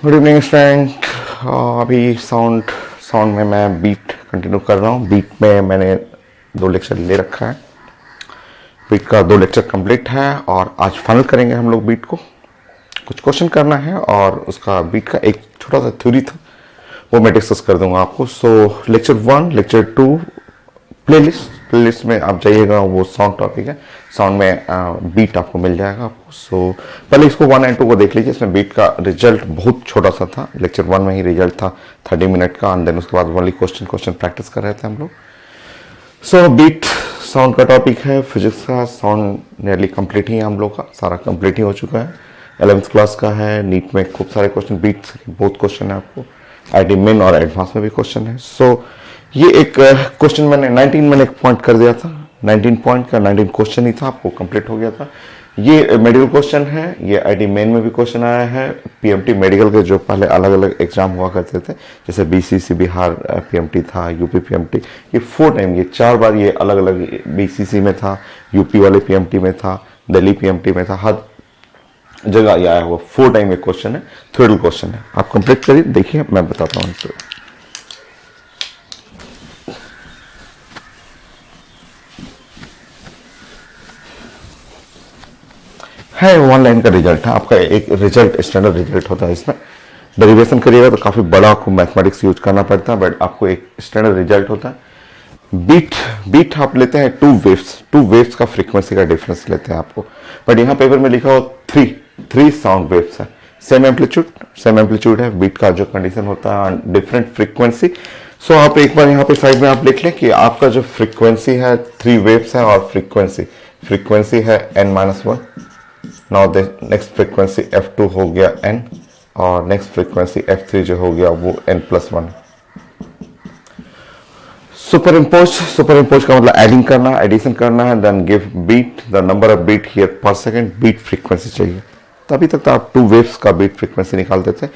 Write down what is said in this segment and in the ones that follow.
Good evening student. अभी sound sound में मैं बीट कंटिन्यू कर रहा हूँ। बीट में मैंने 2 लेक्चर ले रखा है। बीट का 2 लेक्चर कंप्लीट है और आज फाइनल करेंगे हम लोग बीट को। कुछ क्वेश्चन करना है और उसका बीट का एक छोटा सा थ्योरी था वो मैं डिस्कस कर दूंगा आपको। सो लेक्चर 1 लेक्चर 2 प्लेलिस्ट में आप जाइएगा, वो साउंड टॉपिक है। साउंड में बीट आपको मिल जाएगा आपको। सो पहले इसको 1 एंड 2 को देख लीजिए। इसमें बीट का रिजल्ट बहुत छोटा सा था। लेक्चर 1 में ही रिजल्ट था 30 मिनट का, एंड देन उसके बाद ओनली क्वेश्चन प्रैक्टिस कर रहे थे हम लोग। सो बीट साउंड का टॉपिक है फिजिक्स का। साउंड नियरली कंप्लीट ही है हम लोग का, सारा कंप्लीट ही हो चुका है। 11th क्लास का है। नीट में खूब सारे क्वेश्चन, बीट से बहुत क्वेश्चन है आपको। आईटी मेन और एडवांस में भी क्वेश्चन है। सो ये एक क्वेश्चन मैंने 19 मैंने एक पॉइंट कर दिया था। 19 पॉइंट का 19 क्वेश्चन ही था, आपको कंप्लीट हो गया था। ये मेडिकल क्वेश्चन है। ये आईटी मेन में भी क्वेश्चन आया है। पीएमटी मेडिकल के जो पहले अलग अलग एग्जाम हुआ करते थे, जैसे बीसीसी बिहार पीएमटी था, यूपी पीएमटी, ये 4 टाइम, ये 4 बार ये अलग अलग बीसीसी में था, यूपी वाले पीएमटी में था, दिल्ली पीएमटी में था, हर जगह ये आया हुआ 4 टाइम एक क्वेश्चन है। थ्योरेटिकल क्वेश्चन है। आप कंप्लीट करिए, देखिए मैं बताता हूँ। है 1 लाइन का रिजल्ट है आपका। एक रिजल्ट स्टैंडर्ड रिजल्ट होता है। इसमें डेरिवेशन करिएगा तो काफी बड़ा आपको मैथमेटिक्स यूज करना पड़ता है, बट आपको एक स्टैंडर्ड रिजल्ट होता है। बीट आप लेते हैं 2 वेव्स का फ्रीक्वेंसी का डिफरेंस लेते हैं आपको। बट यहाँ पेपर में लिखा हो 3 साउंड वेव्स है। सेम एम्पलीट्यूड है। बीट का जो कंडीशन होता है डिफरेंट फ्रीक्वेंसी। सो आप एक बार यहाँ पे साइड में आप लिख लें कि आपका जो फ्रीक्वेंसी है 3 वेव्स है और फ्रीक्वेंसी है n-1। Now the next frequency f2 हो गया n, और नेक्स्ट फ्रीक्वेंसी f3 जो हो गया वो n+1। सुपर इम्पोज का मतलब एडिशन करना है। Then give beat the number of beat here per second. Beat frequency चाहिए। तो अभी तक तो आप 2 वेव्स का बीट फ्रीक्वेंसी निकालते थे।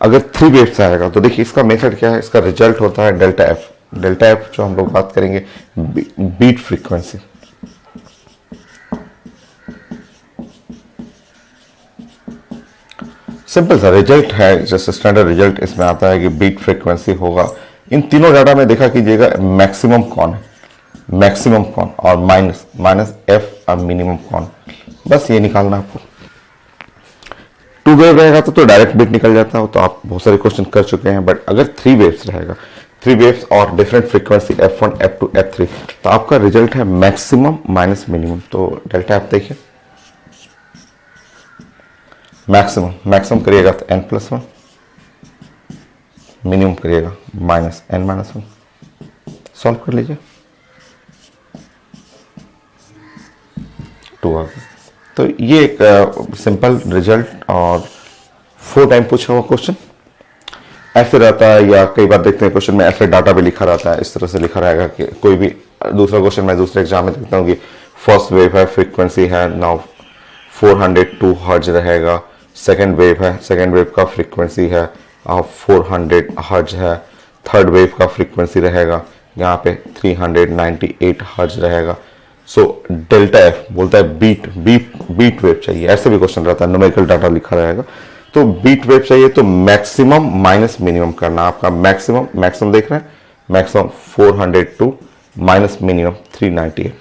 अगर 3 वेव्स आएगा तो देखिए इसका मेथड क्या है। इसका रिजल्ट होता है डेल्टा एफ जो हम लोग बात करेंगे बीट फ्रीक्वेंसी। सिंपल सा रिजल्ट है, जैसे स्टैंडर्ड रिजल्ट इसमें आता है कि बीट फ्रीक्वेंसी होगा। इन तीनों डाटा में देखा कीजिएगा मैक्सिमम कौन और माइनस एफ और मिनिमम कौन। बस ये निकालना आपको। 2 वेव रहेगा तो डायरेक्ट बीट निकल जाता है, तो आप बहुत सारे क्वेश्चन कर चुके हैं। बट अगर 3 वेव्स रहेगा, 3 वेव्स और different frequency f1 f2 f3, तो आपका रिजल्ट है मैक्सिमम माइनस मिनिमम। तो डेल्टा एफ देखिए, मैक्सिमम करिएगा तो n+1, मिनिमम करिएगा -n-1। सॉल्व कर लीजिए। 2 आ गया। तो ये एक सिंपल रिजल्ट और 4 टाइम पूछा हुआ क्वेश्चन ऐसे रहता है, या कई बार देखते हैं क्वेश्चन में ऐसे डाटा भी लिखा रहता है। इस तरह से लिखा रहेगा कि कोई भी दूसरा क्वेश्चन मैं दूसरे एग्जाम में देखता हूँ कि फर्स्ट वेव है, फ्रीक्वेंसी है नाउ 402 हर्ज रहेगा। सेकेंड वेव है, सेकेंड वेव का फ्रीक्वेंसी है 400 हर्ज है। थर्ड वेव का फ्रीक्वेंसी रहेगा यहाँ पे 398 हर्ज रहेगा। सो डेल्टा एफ बोलता है बीट वेव चाहिए। ऐसे भी क्वेश्चन रहता है, न्यूमेरिकल डाटा लिखा रहेगा। तो बीट वेव चाहिए तो मैक्सिमम माइनस मिनिमम करना। आपका मैक्सिमम देख रहे हैं, मैक्सिमम 402 माइनस मिनिमम 398।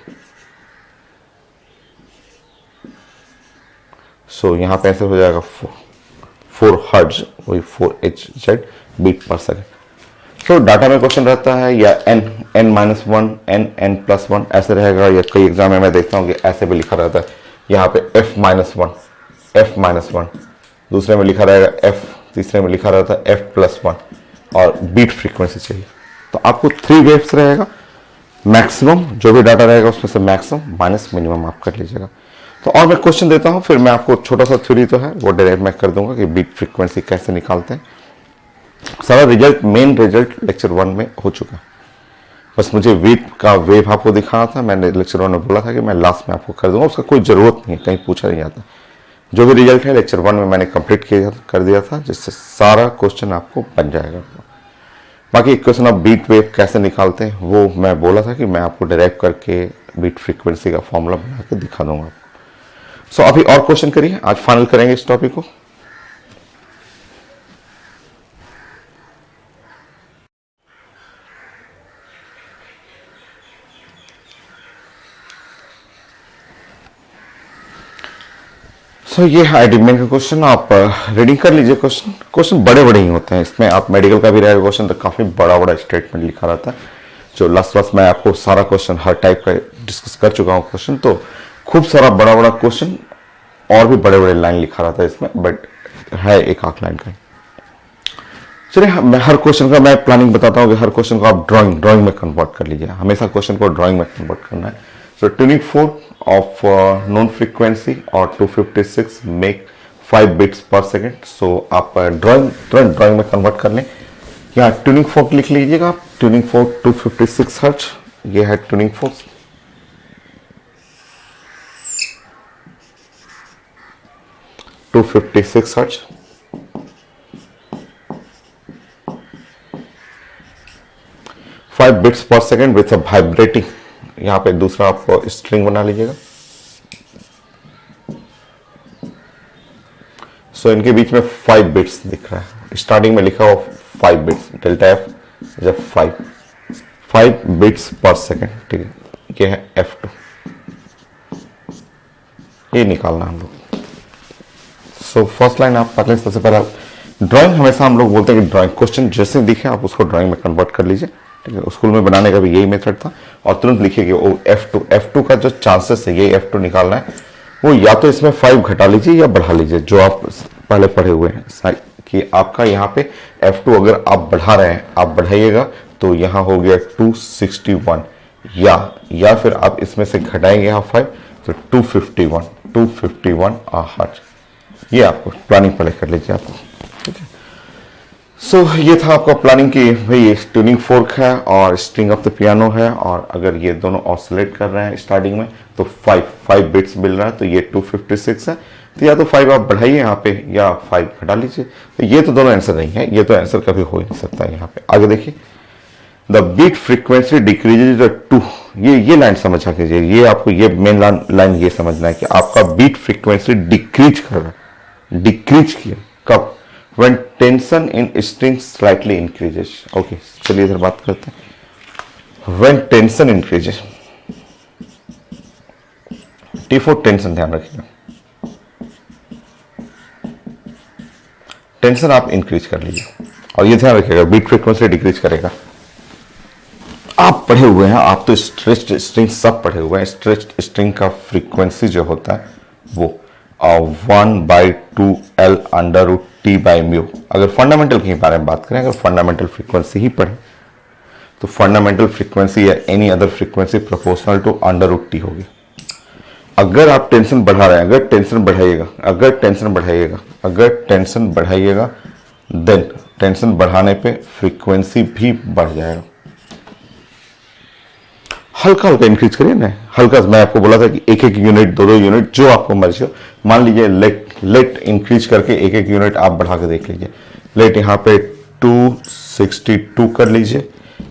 सो यहाँ पे ऐसे हो जाएगा 4 हर्ज, वही 4 बीट पर सेकेंड। तो डाटा में क्वेश्चन रहता है या n-1 n+1 ऐसे रहेगा, या कई एग्जाम में मैं देखता हूँ कि ऐसे भी लिखा रहता है। यहाँ पे f-1, दूसरे में लिखा रहेगा f, तीसरे में लिखा रहता है f+1, और बीट फ्रीक्वेंसी चाहिए। तो आपको 3 वेव्स रहेगा, मैक्सिमम जो भी डाटा रहेगा उसमें से मैक्सिमम माइनस मिनिमम आप कर लीजिएगा। तो और मैं क्वेश्चन देता हूँ, फिर मैं आपको छोटा सा थ्योरी तो है वो डायरेक्ट मैं कर दूंगा कि बीट फ्रीक्वेंसी कैसे निकालते हैं। सारा रिजल्ट, मेन रिजल्ट लेक्चर 1 में हो चुका है। बस मुझे बीट का वेव आपको दिखाना था। मैंने लेक्चर 1 में बोला था कि मैं लास्ट में आपको कर दूंगा, उसका कोई जरूरत नहीं है, कहीं पूछा नहीं जाता। जो भी रिजल्ट है लेक्चर 1 में मैंने कंप्लीट कर दिया था, जिससे सारा क्वेश्चन आपको बन जाएगा। बाकी क्वेश्चन आप बीट वेव कैसे निकालते हैं वो मैं बोला था कि मैं आपको डायरेक्ट करके बीट फ्रीक्वेंसी का फॉर्मूला बना के दिखा दूंगा आपको। सो अभी और क्वेश्चन करिए, आज फाइनल करेंगे इस टॉपिक को। सो ये आईडीमेन का क्वेश्चन, आप रीडिंग कर लीजिए। क्वेश्चन बड़े बड़े ही होते हैं इसमें। आप मेडिकल का भी रहेगा क्वेश्चन तो काफ़ी बड़ा बड़ा स्टेटमेंट लिखा रहता है। जो लास्ट मैं आपको सारा क्वेश्चन हर टाइप का डिस्कस कर चुका हूँ क्वेश्चन, तो खूब सारा बड़ा बड़ा क्वेश्चन और भी बड़े बड़े लाइन लिखा रहता है इसमें, बट है एक आख लाइन का। चलिए मैं हर क्वेश्चन का मैं प्लानिंग बताता हूँ कि हर क्वेश्चन को आप ड्राइंग में कन्वर्ट कर लीजिए। हमेशा क्वेश्चन को ड्राइंग में कन्वर्ट करना है। So tuning fork of known frequency or 256 make 5 bits per second। so आप ड्राइंग में कन्वर्ट कर लें। यहाँ ट्यूनिंग फोर्क लिख लीजिएगा आप। ट्यूनिंग फोर्क 256 हर्ट्ज, ये है tuning fork. To 256 hertz. Five beats per second with a vibrating. यहाँ पे दूसरा आप स्ट्रिंग बना लीजिएगा। सो इनके बीच में 5 बिट्स दिख रहा है। स्टार्टिंग में लिखा हुआ 5 बिट्स, डेल्टा एफ जब 5 बिट्स पर सेकेंड, ठीक है। ये है F2, ये निकालना हम लोग। सो फर्स्ट लाइन आप पढ़ लें। सबसे पहले ड्राइंग, हमेशा हम लोग बोलते हैं कि ड्राइंग क्वेश्चन जैसे दिखे आप उसको ड्राइंग में कन्वर्ट कर लीजिए, ठीक है। स्कूल में बनाने का भी यही मेथड था। और तुरंत लिखिए कि वो F2 का जो चांसेस है, ये F2 निकालना है, वो या तो इसमें 5 घटा लीजिए या बढ़ा लीजिए, जो आप पहले पढ़े हुए हैं कि आपका यहाँ पे F2 अगर आप बढ़ा रहे हैं, आप बढ़ाइएगा तो यहाँ हो गया 261, या फिर आप इसमें से घटाएंगे यहाँ 5 तो 251 हर्ट्ज। ये आपको प्लानिंग पहले कर लीजिए आपको, ठीक है। सो ये था आपका प्लानिंग की भाई ट्यूनिंग फोर्क है और स्ट्रिंग ऑफ द पियानो है, और अगर ये दोनों ऑसिलेट कर रहे हैं स्टार्टिंग में तो 5 बिट्स मिल रहा है, तो ये 256 है। तो या तो 5 आप बढ़ाइए यहाँ पे या 5 घटा लीजिए। तो ये तो दोनों आंसर नहीं है, ये तो आंसर कभी हो ही नहीं सकता है। यहाँ पे आगे देखिए, the beat frequency decreases the 2। ये लाइन समझा कीजिए। ये आपको ये मेन लाइन ये समझना है कि आपका बीट फ्रीक्वेंसी डिक्रीज कर रहा है। डिक्रीज किया कब? when tension in string slightly increases। Okay, चलिए इधर बात करते हैं। when tension increases, T4 tension ध्यान रखिएगा। टेंशन आप इंक्रीज कर लीजिए और ये ध्यान रखिएगा बीट फ्रीक्वेंसी डिक्रीज करेगा। आप पढ़े हुए हैं, आप तो स्ट्रेच्ड स्ट्रिंग सब पढ़े हुए हैं। स्ट्रेच्ड स्ट्रिंग का फ्रीक्वेंसी जो होता है वो 1/2L under T by mu. अगर फंडामेंटल के बारे में बात करें, अगर फंडामेंटल फ्रीक्वेंसी ही पढ़े तो फंडामेंटल फ्रीक्वेंसी या any other frequency proportional to under T होगी। अगर आप टेंशन बढ़ा रहे हैं, अगर टेंशन बढ़ाइएगा देन टेंशन बढ़ाने पे फ्रीक्वेंसी भी बढ़ जाएगा। हल्का हल्का इंक्रीज करिए ना, हल्का। मैं आपको बोला था कि एक यूनिट, दो यूनिट, जो आपको मर्जी हो। मान लीजिए लेट इंक्रीज करके एक यूनिट आप बढ़ा के देख लीजिए। लेट यहाँ पे 262 कर लीजिए,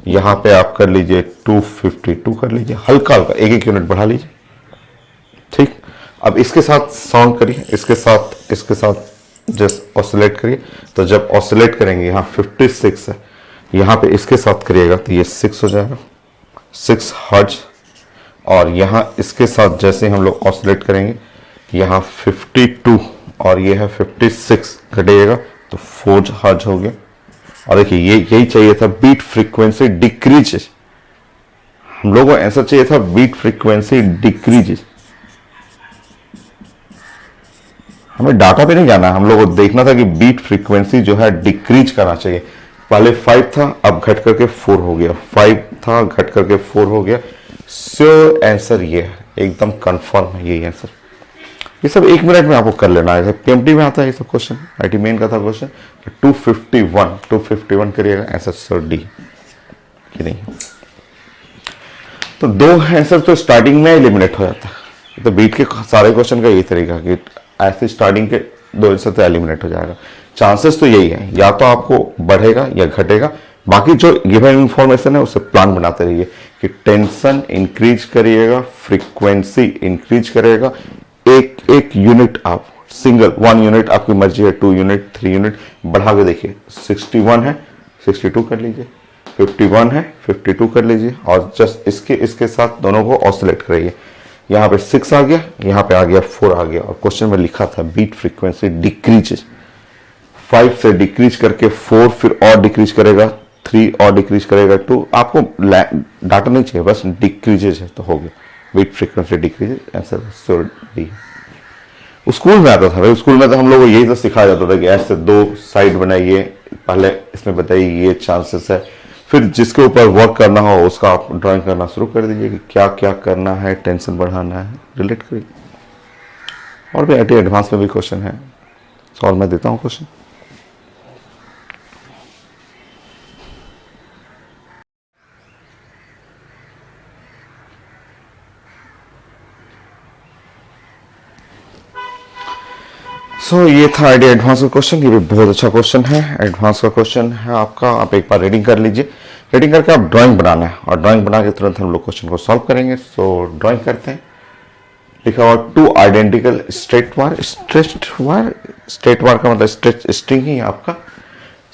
यहाँ पे आप कर लीजिए 252 कर लीजिए। हल्का हल्का एक यूनिट बढ़ा लीजिए, ठीक। अब इसके साथ साउंड करिए, इसके साथ जस्ट ऑसिलेट करिए। तो जब ऑसिलेट करेंगे, यहाँ 56 है, यहाँ पे इसके साथ करिएगा तो ये 6 हो जाएगा, 6 हर्ट्ज। और यहाँ इसके साथ जैसे हम लोग ऑसिलेट करेंगे, यहाँ 52 और ये है 56 घटेगा तो 4 हर्ट्ज हो गया। और देखिए यही चाहिए था, बीट फ्रीक्वेंसी डिक्रीजेस। हम लोगों को आंसर चाहिए था बीट फ्रीक्वेंसी डिक्रीजेस। हमें डाटा पे नहीं जाना, हम लोगों को देखना था कि बीट फ्रीक्वेंसी जो है डिक्रीज करना चाहिए। पहले 5 था, अब घट करके 4 हो गया। 5 था, घट करके 4 हो गया। श्योर आंसर ये है, एकदम कंफर्म है यही आंसर। ये सब 1 मिनट में आपको कर लेना है। पीएमटी में आता है ये सब क्वेश्चन, आईटी मेन का था क्वेश्चन। 251 करिएगा, आंसर सर डी कि नहीं। तो 2 आंसर तो स्टार्टिंग में एलिमिनेट हो जाता है। तो बीट के सारे क्वेश्चन का यही तरीका कि ऐसे स्टार्टिंग के 2 आंसर तो एलिमिनेट हो जाएगा। चांसेस तो यही है, या तो आपको बढ़ेगा या घटेगा। बाकी जो गिवन इंफॉर्मेशन है उससे प्लान बनाते रहिए कि टेंशन इंक्रीज करिएगा, फ्रीक्वेंसी इंक्रीज करेगा। एक यूनिट आप सिंगल 1 यूनिट आपकी मर्जी है, 2 यूनिट 3 यूनिट बढ़ा के देखिए। 61 है, 62 कर लीजिए। 51 है, 52 कर लीजिए। और जस्ट इसके साथ दोनों को ऑसिलेट करिए। यहाँ पे 6 आ गया, यहाँ पे आ गया 4 आ गया, और क्वेश्चन में लिखा था बीट फ्रीक्वेंसी डिक्रीजेज, 5 से डिक्रीज करके 4, फिर और डिक्रीज करेगा 3, और डिक्रीज करेगा 2। आपको डाटा नहीं चाहिए, बस डिक्रीजेज है तो हो गया, beat frequency decreases, answer sure D. School में आता था भाई, स्कूल में तो हम लोग को यही तो सिखाया जाता था कि ऐसे 2 साइड बनाइए, पहले इसमें बताइए ये चांसेस है, फिर जिसके ऊपर वर्क करना हो उसका आप ड्राइंग करना शुरू कर दीजिए कि क्या क्या करना है, टेंशन बढ़ाना है, रिलेट करिए। और भी आईटी एडवांस में भी क्वेश्चन है, सॉल्व मैं देता हूँ क्वेश्चन। ये था आईडी एडवांस का क्वेश्चन, ये भी बहुत अच्छा क्वेश्चन है, एडवांस का क्वेश्चन है आपका। आप एक बार रीडिंग कर लीजिए, रीडिंग करके आप ड्राइंग बनाना है, और ड्राइंग बना के तुरंत हम लोग क्वेश्चन को सॉल्व करेंगे। ड्राइंग करते हैं। लिखा हुआ 2 identical straight wire, straight wire का मतलब स्ट्रेट स्ट्रिंग ही आपका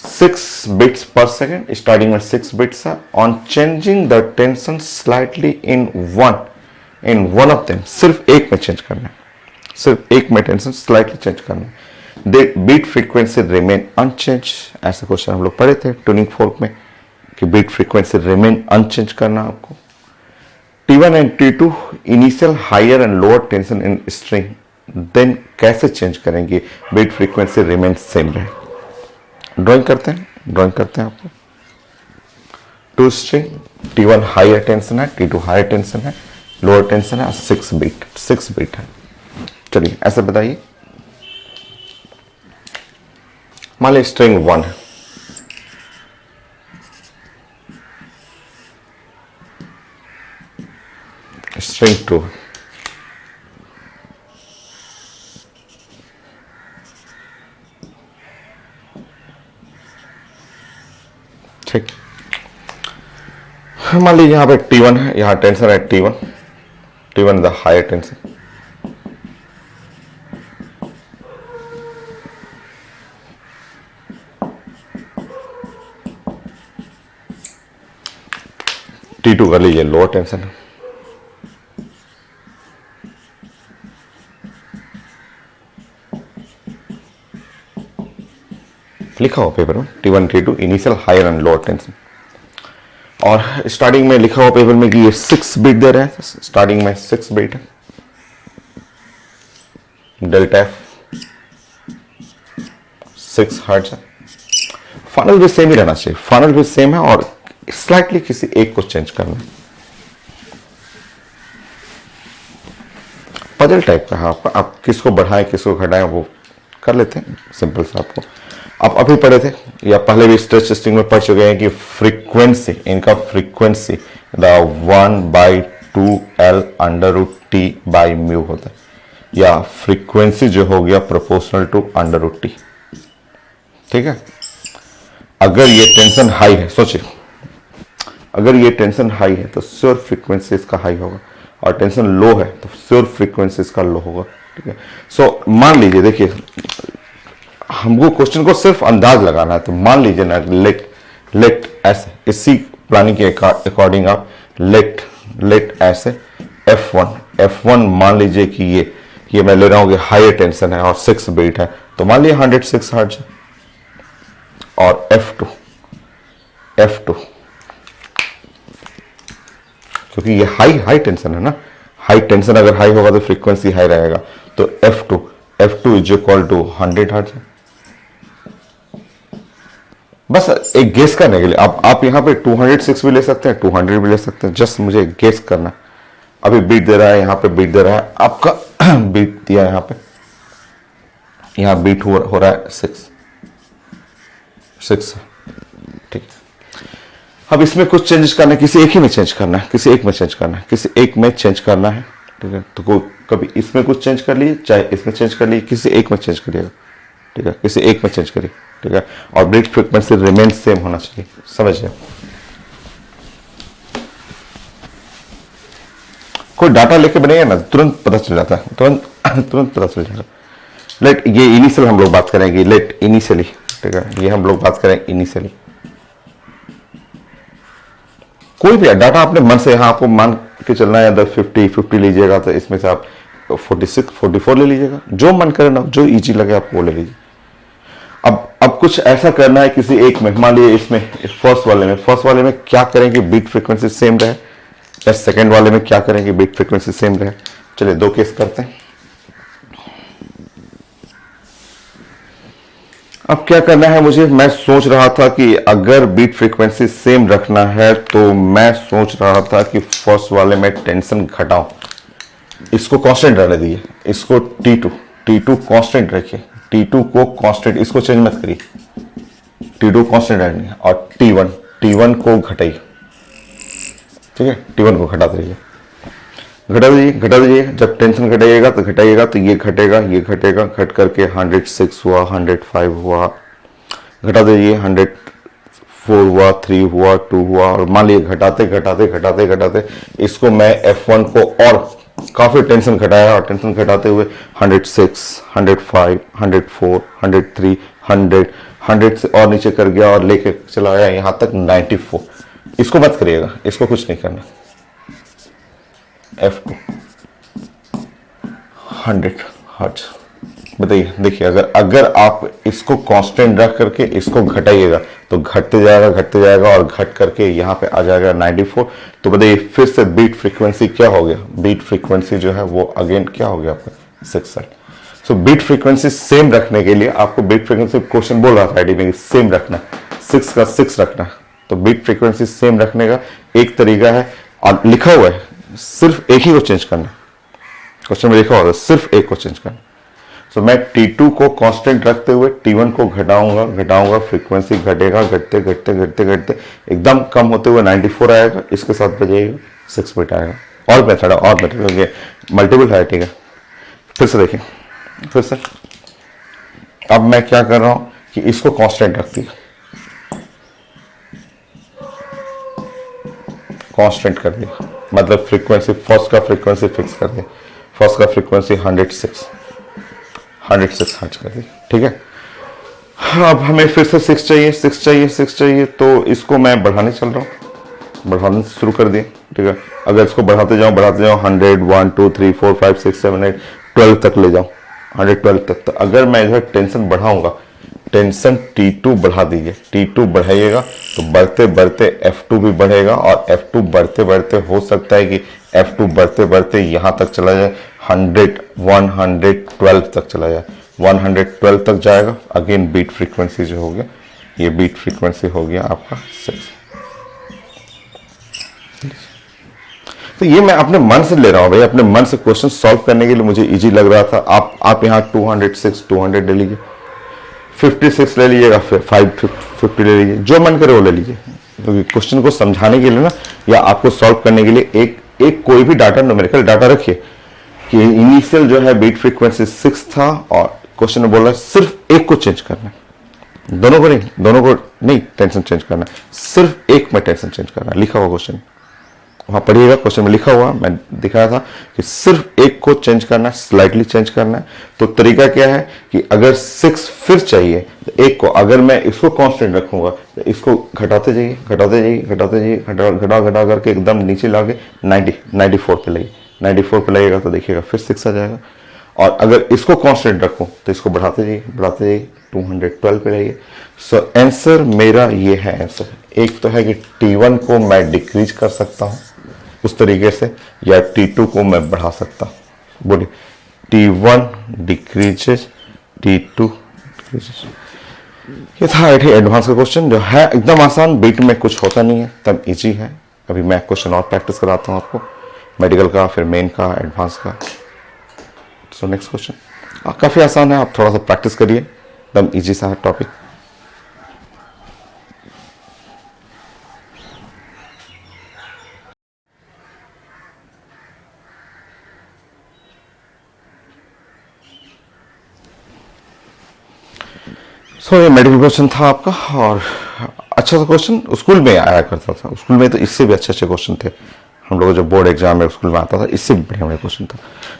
6 बिट्स पर सेकेंड, स्टार्टिंग में 6 बिट्स है। On changing the tension slightly in one of them, सिर्फ एक में चेंज करना है, सिर्फ एक में टेंशन स्लाइटली चेंज करना है। The beat frequency remain unchanged, ऐसे क्वेश्चन हम लोग पढ़े थे ट्यूनिंग फोर्क में कि बीट फ्रीक्वेंसी रिमेन अनचेंज करना आपको। T1 and T2 initial higher and lower tension in string, then कैसे चेंज करेंगे, बीट फ्रीक्वेंसी रिमेन सेम रहे। ड्राइंग करते हैं आपको। 2 स्ट्रिंग, T1 हायर टेंशन है, T2 हायर टेंशन है, लोअर टेंशन है, 6 बिट है। चलिए ऐसे बताइए, मान लीजिए स्ट्रिंग 1 है, स्ट्रिंग 2 है, ठीक। मान लीजिए यहां पे T1 है, यहां टेंशन है T1 the higher tension, T2 कर लीजिए लोअर टेंशन है। लिखा हो पेपर में T1 T2 initial higher and lower tension, और स्टार्टिंग में लिखा हुआ पेपर में कि ये 6 बिट दे रहे हैं, स्टार्टिंग में 6 बिट है, डेल्टा एफ 6 हर्ट्ज है। फाइनल भी सेम ही रहना चाहिए, फाइनल भी सेम है, और स्लाइटली किसी एक को चेंज करना है। पजल टाइप का है आपका, आप किसको बढ़ाएं किसको घटाएं वो कर लेते हैं, सिंपल सा। आपको आप अभी पढ़े थे या पहले भी स्ट्रेच टेस्टिंग में पढ़ चुके हैं कि फ्रीक्वेंसी, इनका फ्रीक्वेंसी द 1/2L √T/μ होता है, या फ्रीक्वेंसी जो हो गया प्रोपोर्शनल टू √T, ठीक है। अगर ये टेंशन हाई है, सोचिए अगर ये टेंशन हाई है तो श्योर फ्रीक्वेंसी इसका हाई होगा, और टेंशन लो है तो श्योर फ्रीक्वेंसी इसका लो होगा, ठीक है। मान लीजिए, देखिए हमको क्वेश्चन को सिर्फ अंदाज लगाना है, तो मान लीजिए ना लेट ऐसे, इसी प्लानिंग के अकॉर्डिंग आप लेट ऐसे F1 मान लीजिए कि ये मैं ले रहा हूं कि हायर टेंशन है और 6 बिट है, तो मान लीजिए 106 हर्ट्ज है। और F2 क्योंकि ये हाई टेंशन है ना, हाई टेंशन अगर हाई होगा तो फ्रीक्वेंसी हाई रहेगा, तो F2 is equal to 100 hertz है। बस एक गेस करने के लिए आप यहां पे 206 भी ले सकते हैं, 200 भी ले सकते हैं, जस्ट मुझे गेस करना। अभी बीट दे रहा है, यहां पे बीट दे रहा है आपका बीट दिया यहां पे, यहां बीट हो रहा है 6, ठीक। अब इसमें कुछ चेंजेस करना है, किसी एक ही में चेंज करना है, किसी एक में चेंज करना है, ठीक है। तो कभी इसमें कुछ चेंज कर लीजिए, चाहे इसमें चेंज कर लीजिए, किसी एक में चेंज करिएगा, ठीक है, किसी एक में चेंज करिए, ठीक है। और बीट फ्रीक्वेंसी रिमेन सेम होना चाहिए, समझिए। कोई डाटा लेके बनेगा ना, तुरंत पता चल जाता है, तुरंत पता चल जाएगा। लेट ये इनिशियल हम लोग बात करेंगे, लेट इनिशियली, ठीक है, ये हम लोग बात करें इनिशियली। कोई भी डाटा अपने मन से, यहां आपको मान के चलना है, अगर 50 लीजिएगा तो इसमें से आप 46 44 ले लीजिएगा, जो मन करे ना, जो इजी लगे आप वो ले लीजिए। अब कुछ ऐसा करना है किसी एक में, मान लीजिए इसमें फर्स्ट वाले में क्या करें कि बीट फ्रीक्वेंसी सेम रहे, या सेकंड वाले में क्या करें कि बीट फ्रीक्वेंसी सेम रहे। चलिए 2 केस करते हैं। अब क्या करना है मुझे, मैं सोच रहा था कि अगर बीट फ्रीक्वेंसी सेम रखना है तो मैं सोच रहा था कि फर्स्ट वाले में टेंशन घटाऊं, इसको कांस्टेंट रहने दीजिए, इसको T2 कांस्टेंट रखिए, T2 को कांस्टेंट, इसको चेंज मत करिए, T2 कांस्टेंट रहने, और T1 को घटाइए, ठीक है, T1 को घटाते रहिए, घटा दीजिए। जब टेंशन घटाइएगा तो ये घटेगा, घट करके 106 हुआ, 105 हुआ, घटा दीजिए, 104 हुआ, 3 हुआ, 2 हुआ, और मान लीजिए घटाते इसको मैं F1 को और काफी टेंशन घटाया, और टेंशन घटाते हुए 106, 105, 104, 103, 100 से और नीचे कर गया और लेके चला आया यहां तक 94। इसको मत करिएगा, इसको कुछ नहीं करना। F2 100 hertz. बताइए, देखिए अगर आप इसको कांस्टेंट रख करके इसको घटाइएगा तो घटते जाएगा और घट करके यहाँ पे आ जाएगा 94। तो बताइए फिर से बीट फ्रीक्वेंसी क्या हो गया, बीट फ्रीक्वेंसी जो है वो अगेन क्या हो गया आपका 660। सो बीट फ्रीक्वेंसी सेम रखने के लिए आपको बीट फ्रीक्वेंसी क्वेश्चन बोल रहा था आईडी में सेम रखना, 6 का 6 रखना। तो बीट फ्रीक्वेंसी सेम रखने का एक तरीका है, और लिखा हुआ है सिर्फ एक ही को चेंज करना, क्वेश्चन में लिखा हुआ है सिर्फ एक को चेंज करना। सो मैं T2 को कांस्टेंट रखते हुए T1 को घटाऊंगा, फ्रीक्वेंसी घटेगा, घटते एकदम कम होते हुए 94 आएगा, इसके साथ बजाइएगा 6 बिट आएगा। और मेथड मल्टीपल है, ठीक है। फिर से देखिए, फिर से अब मैं क्या कर रहा हूं कि इसको कांस्टेंट रख दिया, कांस्टेंट कर दिया, मतलब फ्रीक्वेंसी फर्स्ट का फ्रीक्वेंसी फिक्स कर दिया, फर्स्ट का फ्रीक्वेंसी 106 हर्ट्ज कर दिया, ठीक है। अब हमें फिर से 6 चाहिए, तो इसको मैं बढ़ाने चल रहा हूँ, बढ़ाने शुरू कर दिए, ठीक है। अगर इसको बढ़ाते जाऊं 100, 1 2 3 4 5 6 7 8 12 तक ले जाऊं, 112 तक। तो अगर मैं इधर टेंशन बढ़ाऊंगा, टेंशन T2 बढ़ा दीजिए, T2 बढ़ाइएगा तो बढ़ते F2 भी बढ़ेगा, और F2 बढ़ते हो सकता है कि F2 बढ़ते यहां तक चला जाए 112 तक चला जाए, 112 तक जाएगा। अगेन बीट फ्रीक्वेंसी जो हो गया, ये बीट फ्रीक्वेंसी हो गया आपका 6। तो ये मैं अपने मन से ले रहा हूं भाई, अपने मन से क्वेश्चन सॉल्व करने के लिए मुझे इजी लग रहा था। आप यहाँ 200 ले लीजिए, 56 ले लीजिएगा, फिर 550 ले लीजिए, जो मन करे वो ले लीजिए। क्योंकि क्वेश्चन को समझाने के लिए ना, या आपको सॉल्व करने के लिए एक कोई भी डाटा, न्यूमेरिकल डाटा रखिए कि इनिशियल जो है बीट फ्रीक्वेंसी 6 था, और क्वेश्चन में बोल रहा है सिर्फ एक को चेंज करना है, दोनों को नहीं टेंशन चेंज करना है, सिर्फ एक में टेंशन चेंज करना है। लिखा हुआ क्वेश्चन वहां पढ़िएगा, क्वेश्चन में लिखा हुआ मैं दिखाया था कि सिर्फ एक को चेंज करना है, स्लाइटली चेंज करना है। तो तरीका क्या है कि अगर 6 फिर चाहिए तो एक को, अगर मैं इसको कांस्टेंट रखूंगा तो इसको घटाते जाइए, घटा करके एकदम नीचे लाके 94 पे लाइए, 94 पे लाइएगा तो देखिएगा फिर 6 आ जाएगा। और अगर इसको कांस्टेंट रखूं तो इसको बढ़ाते जाइए 212 पे लाइए। सो आंसर मेरा ये है आंसर। एक तो है कि T1 को मैं डिक्रीज कर सकता हूं उस तरीके से, या T2 को मैं बढ़ा सकता हूं। बोलिए, T1 डिक्रीजेस, T2 डिक्रीजेस। ये था एडवांस का क्वेश्चन, जो है एकदम आसान, बीट में कुछ होता नहीं है, तब इजी है। अभी मैं क्वेश्चन और प्रैक्टिस कराता हूं आपको, मेडिकल का, फिर मेन का, एडवांस का। सो नेक्स्ट क्वेश्चन काफी आसान है, आप थोड़ा सा प्रैक्टिस करिए, एकदम इजी सा है टॉपिक। सो ये मेडिकल क्वेश्चन था आपका, और अच्छा सा क्वेश्चन स्कूल में आया करता था। स्कूल में तो इससे भी अच्छे क्वेश्चन थे, हम लोग जो बोर्ड एग्जाम में स्कूल में आता था इससे भी बढ़िया क्वेश्चन था।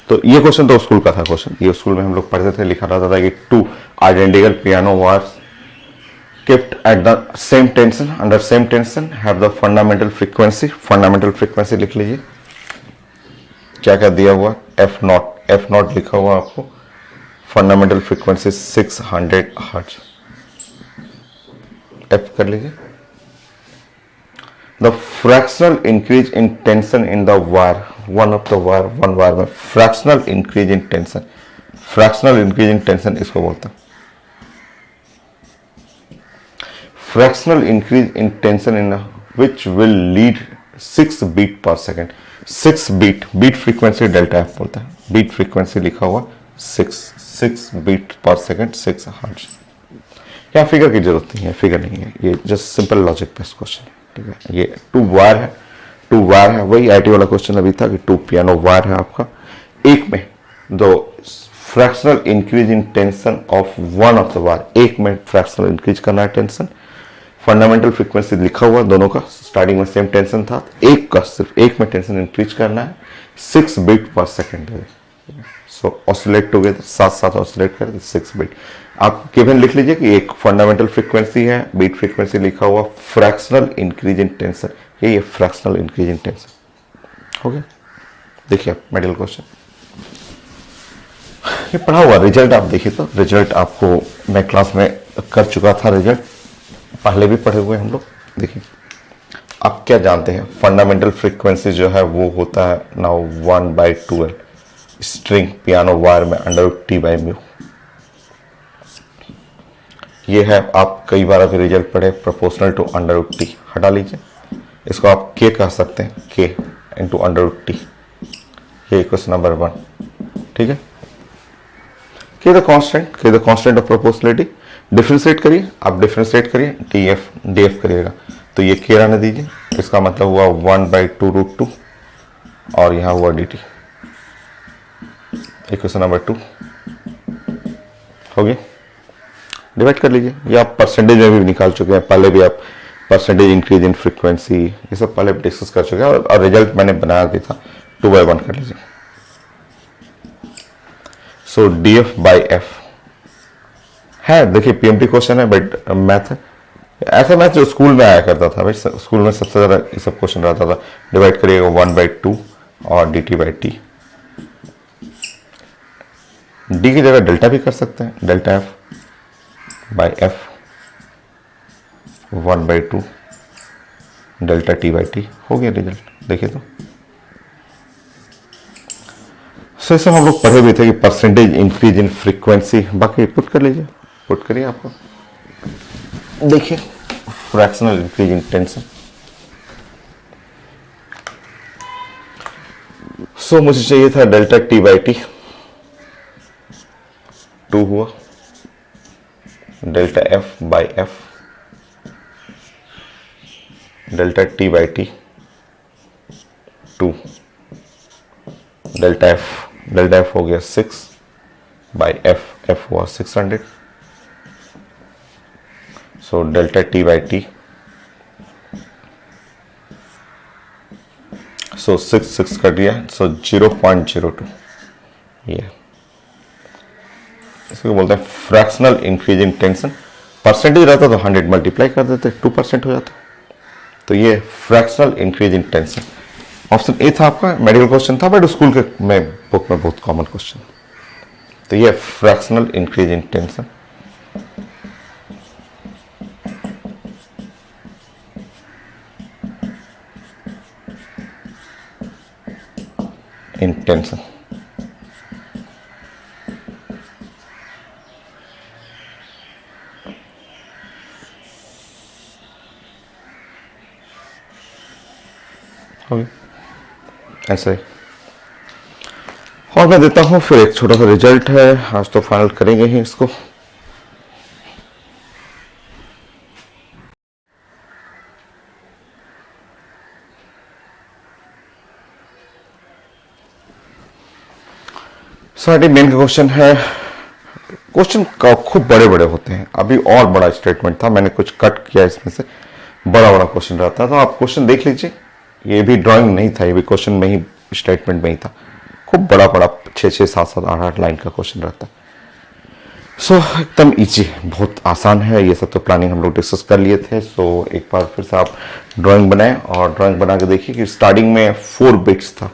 तो ये क्वेश्चन तो स्कूल का था क्वेश्चन, ये स्कूल में हम लोग पढ़ते थे, लिखा रहता था कि 2 identical piano wires kept at the same tension, under same tension have the fundamental frequency लिख लीजिए, क्या क्या दिया हुआ, एफ नॉट लिखा हुआ आपको, फंडामेंटल फ्रीक्वेंसी 600 हर्ट्ज, एफ कर लीजिए। The fractional increase in tension in the wire, one wire में fractional increase in tension, fractional increase in tension इसको बोलते हैं। Fractional increase in tension in which will lead 6 beat per second, 6 beat frequency delta F बोलते हैं, beat frequency लिखा हुआ 6 beat per second, 6 hertz. यहाँ figure की जरूरत नहीं है, फिगर नहीं है, ये just simple logic based question है, ठीक है। ये 2 वायर है, वही आईटी वाला क्वेश्चन अभी था कि 2 पियानो वायर है आपका, एक में दो fractional increase in tension of one of the wire, एक में फ्रैक्शनल इंक्रीज करना है टेंशन, फंडामेंटल फ्रीक्वेंसी लिखा हुआ दोनों का, स्टार्टिंग में सेम टेंशन था, एक का सिर्फ एक में टेंशन इंक्रीज करना है, 6 बीट पर सेकेंड है। सो ऑसिलेट टुगेदर, साथ साथ ऑसिलेट करें 6 बीट। आप गिवन लिख लीजिए कि एक फंडामेंटल फ्रीक्वेंसी है, बीट फ्रीक्वेंसी लिखा हुआ, फ्रैक्शनल इंक्रीज इन टेंशन, ये फ्रैक्शनल इंक्रीज इन टेंशन हो गया। देखिए मेडिकल क्वेश्चन, ये पढ़ा हुआ रिजल्ट आप देखिए, तो रिजल्ट आपको मैं क्लास में कर चुका था, रिजल्ट पहले भी पढ़े हुए हम लोग। देखिए आप क्या जानते हैं, फंडामेंटल फ्रीक्वेंसी जो है वो होता है नाउ 1/12 स्ट्रिंग पियानो वायर में √T/μ। ये है, आप कई बार अभी रिजल्ट पढ़े, प्रोपोर्शनल टू √T, हटा लीजिए, इसको आप K कह सकते हैं, K इंटू √T, ये क्वेश्चन नंबर 1, ठीक है। K the constant of proportionality, differentiate करिए, आप डिफ्रेंशिएट करिए, DF करिएगा, तो ये K रहने दीजिए, इसका मतलब हुआ 1/2√2 और यहाँ हुआ dt, क्वेश्चन नंबर 2 हो गया। डिवाइड कर लीजिए, ये आप परसेंटेज में भी निकाल चुके हैं, पहले भी आप परसेंटेज इंक्रीज इन फ्रीक्वेंसी ये सब पहले डिस्कस कर चुके हैं, और रिजल्ट मैंने बनाया भी था, 2/1 कर लीजिए। सो DF/F है, देखिए PMT क्वेश्चन है, बट मैथ है, ऐसा मैथ जो स्कूल में आया करता था भाई, स्कूल में सबसे ज्यादा ये सब क्वेश्चन रहता था। डिवाइड करिएगा 1/2 और dt/t, d की जगह डेल्टा भी कर सकते हैं, डेल्टा F/F 1/2 डेल्टा T/T हो गया रिजल्ट। देखिए तो सो सब हम लोग पढ़े भी थे कि परसेंटेज इंक्रीज इन फ्रीक्वेंसी, बाकी पुट कर लीजिए, पुट करिए आपको, देखिए फ्रैक्शनल इंक्रीज इन टेंशन। सो मुझे चाहिए था डेल्टा T/T, 2 हुआ, delta F/F delta T/T 2, delta F हो गया 6/F, F हुआ 600, सो डेल्टा T/T, सो 6 कर दिया, सो 0.02, ये इसको बोलते हैं fractional increase in tension. Percentage रहता तो 100 मल्टीप्लाई कर देते, 2% हो जाता, तो ये fractional increase in tension. Option A था आपका, मेडिकल क्वेश्चन था, बट स्कूल के में बुक में बहुत कॉमन क्वेश्चन, तो ये fractional increase in tension. In tension ऐसे ही, और मैं देता हूं फिर एक छोटा सा रिजल्ट है, आज तो फाइनल करेंगे ही इसको। साढ़े मेन का क्वेश्चन है, क्वेश्चन खूब बड़े बड़े होते हैं, अभी और बड़ा स्टेटमेंट था, मैंने कुछ कट किया इसमें से, बड़ा बड़ा क्वेश्चन रहता है, तो आप क्वेश्चन देख लीजिए, ये भी ड्राइंग नहीं था, ये भी क्वेश्चन में ही, स्टेटमेंट में ही था, खूब बड़ा बड़ा 6-6, 7-7, 8-8 लाइन का क्वेश्चन रहता है। सो एकदम इजी, बहुत आसान है, ये सब तो प्लानिंग हम लोग डिस्कस कर लिए थे। सो एक बार फिर से आप ड्राइंग बनाएं और ड्राइंग बना के देखिए कि स्टार्टिंग में 4 बिट्स था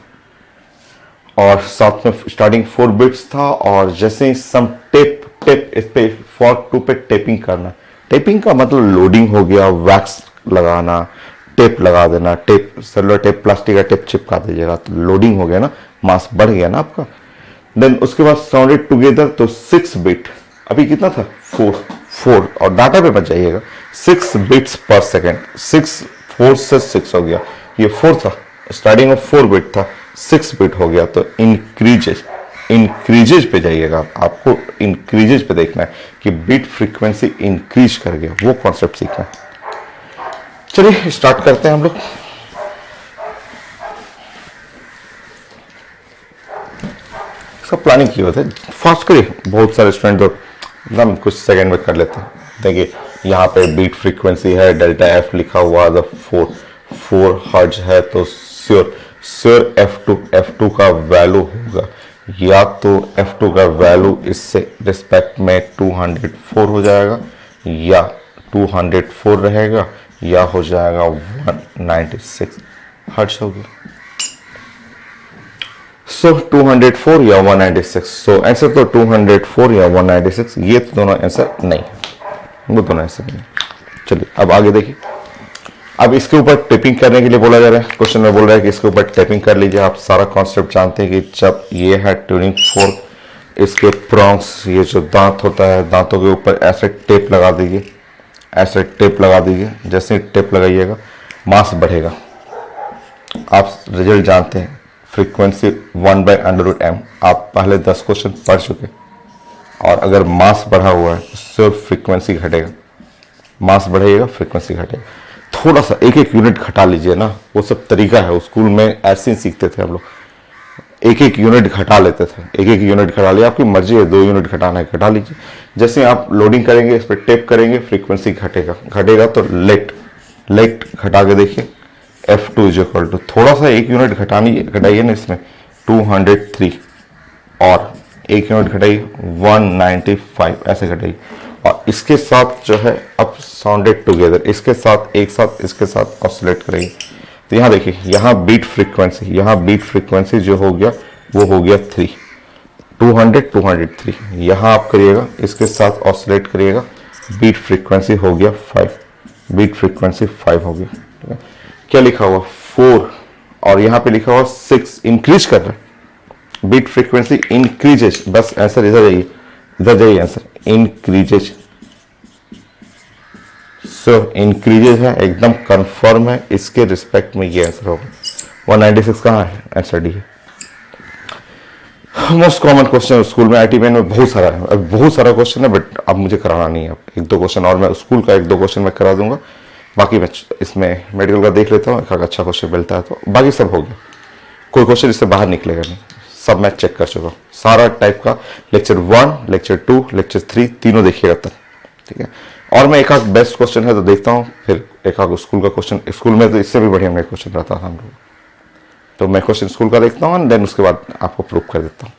और साथ में स्टार्टिंग 4 बिट्स था, और जैसे ही सम टेप इस पे फॉर 2 पे टेपिंग करना। टेपिंग का मतलब लोडिंग हो गया, वैक्स लगाना, टेप लगा देना, टेप सेलुलर टेप, प्लास्टिक का टेप चिपका दीजिएगा, तो लोडिंग हो गया ना, मास बढ़ गया ना आपका। देन उसके बाद साउंडेड टुगेदर, तो 6 बिट, अभी कितना था 4 और डाटा पे मत जाइएगा, 6 बिट्स पर सेकेंड, 6 4 से 6 हो गया, ये 4 था, स्टार्टिंग में 4 बिट था, 6 बिट हो गया, तो इंक्रीजेज पे जाइएगा, आपको इंक्रीजेज पे देखना है कि बिट फ्रीक्वेंसी इंक्रीज कर गया, वो कॉन्सेप्ट सीखना है। चलिए स्टार्ट करते हैं हम लोग। सब प्लानिंग की होती है, फास्ट करिए, बहुत सारे स्टूडेंट तो एकदम कुछ सेकंड में कर लेते हैं। देखिए यहाँ पे बीट फ्रीक्वेंसी है, डेल्टा एफ लिखा हुआ, 4 हर्ट्ज है, तो श्योर F2 का वैल्यू होगा, या तो F2 का वैल्यू इससे रिस्पेक्ट में 204 हो जाएगा, या 204 रहेगा, या हो जाएगा 196 हर्ट्ज हो गया। सो 204 या 196, सो आंसर तो 204 या 196, ये तो दोनों आंसर नहीं है, वो दोनों आंसर नहीं है। चलिए अब आगे देखिए, अब इसके ऊपर टेपिंग करने के लिए बोला जा रहा है, क्वेश्चन में बोल रहा है कि इसके ऊपर टेपिंग कर लीजिए। आप सारा कॉन्सेप्ट जानते हैं कि जब ये है ट्यूनिंग फोर्क, इसके प्रॉन्ग्स, ये जो दांत होता है, दांतों के ऊपर ऐसे टेप लगा दीजिए, ऐसे टेप लगा दीजिए, जैसे ही टेप लगाइएगा मास बढ़ेगा। आप रिजल्ट जानते हैं, फ्रीक्वेंसी 1/√m, आप पहले 10 क्वेश्चन पढ़ चुके, और अगर मास बढ़ा हुआ है तो सिर्फ फ्रीक्वेंसी घटेगा, मास बढ़ेगा फ्रीक्वेंसी घटेगा। थोड़ा सा एक यूनिट घटा लीजिए ना, वो सब तरीका है, स्कूल में ऐसे ही सीखते थे हम लोग, एक यूनिट घटा लेते थे, एक यूनिट घटा लिया, आपकी मर्जी है 2 यूनिट घटाना है घटा लीजिए। जैसे आप लोडिंग करेंगे, इस पर टेप करेंगे, फ्रीक्वेंसी घटेगा, तो लेट घटा के देखिए, F2 इज इक्वल टू, थोड़ा सा 1 यूनिट घटाइए ना इसमें, 203, और 1 यूनिट घटाइए 195, ऐसे घटाइए, और इसके साथ जो है अब साउंडेड टुगेदर, इसके साथ एक साथ इसके साथ ऑसिलेट करेंगे, तो यहाँ देखिए, यहाँ बीट फ्रीक्वेंसी जो हो गया वो हो गया 3, 203, यहाँ आप करिएगा, इसके साथ ऑसिलेट करिएगा, बीट फ्रीक्वेंसी हो गया 5, बीट फ्रीक्वेंसी 5 हो गया, ठीक है। क्या लिखा हुआ 4, और यहाँ पे लिखा हुआ 6, इंक्रीज कर रहा है, बीट फ्रीक्वेंसी इंक्रीजेज, बस आंसर इधर जाइए आंसर, इंक्रीजेज, सो इंक्रीजेज है, एकदम कंफर्म है, इसके रिस्पेक्ट में ये आंसर होगा। 196 कहाँ है, आंसर डी है। मोस्ट कॉमन क्वेश्चन स्कूल में, ITBN में बहुत सारा है, बहुत सारा क्वेश्चन है, बट अब मुझे कराना नहीं है, 1-2 क्वेश्चन और मैं स्कूल का 1-2 क्वेश्चन मैं करा दूंगा, बाकी मैं इसमें मेडिकल का देख लेता हूँ, एक अच्छा क्वेश्चन मिलता है तो बाकी सब हो गया, कोई क्वेश्चन इससे बाहर निकलेगा नहीं, सब मैं चेक कर चुका हूँ, सारा टाइप का लेक्चर 1, लेक्चर 2, लेक्चर 3 तीनों देखिएगा तब, ठीक है। और मैं एक आध बेस्ट क्वेश्चन है तो देखता हूँ, फिर एक आध स्कूल का क्वेश्चन, स्कूल में तो इससे भी बढ़िया मेरा क्वेश्चन रहता था हम लोग, तो मैं क्वेश्चन स्कूल का देखता हूँ, देन उसके बाद आपको प्रूव कर देता हूँ।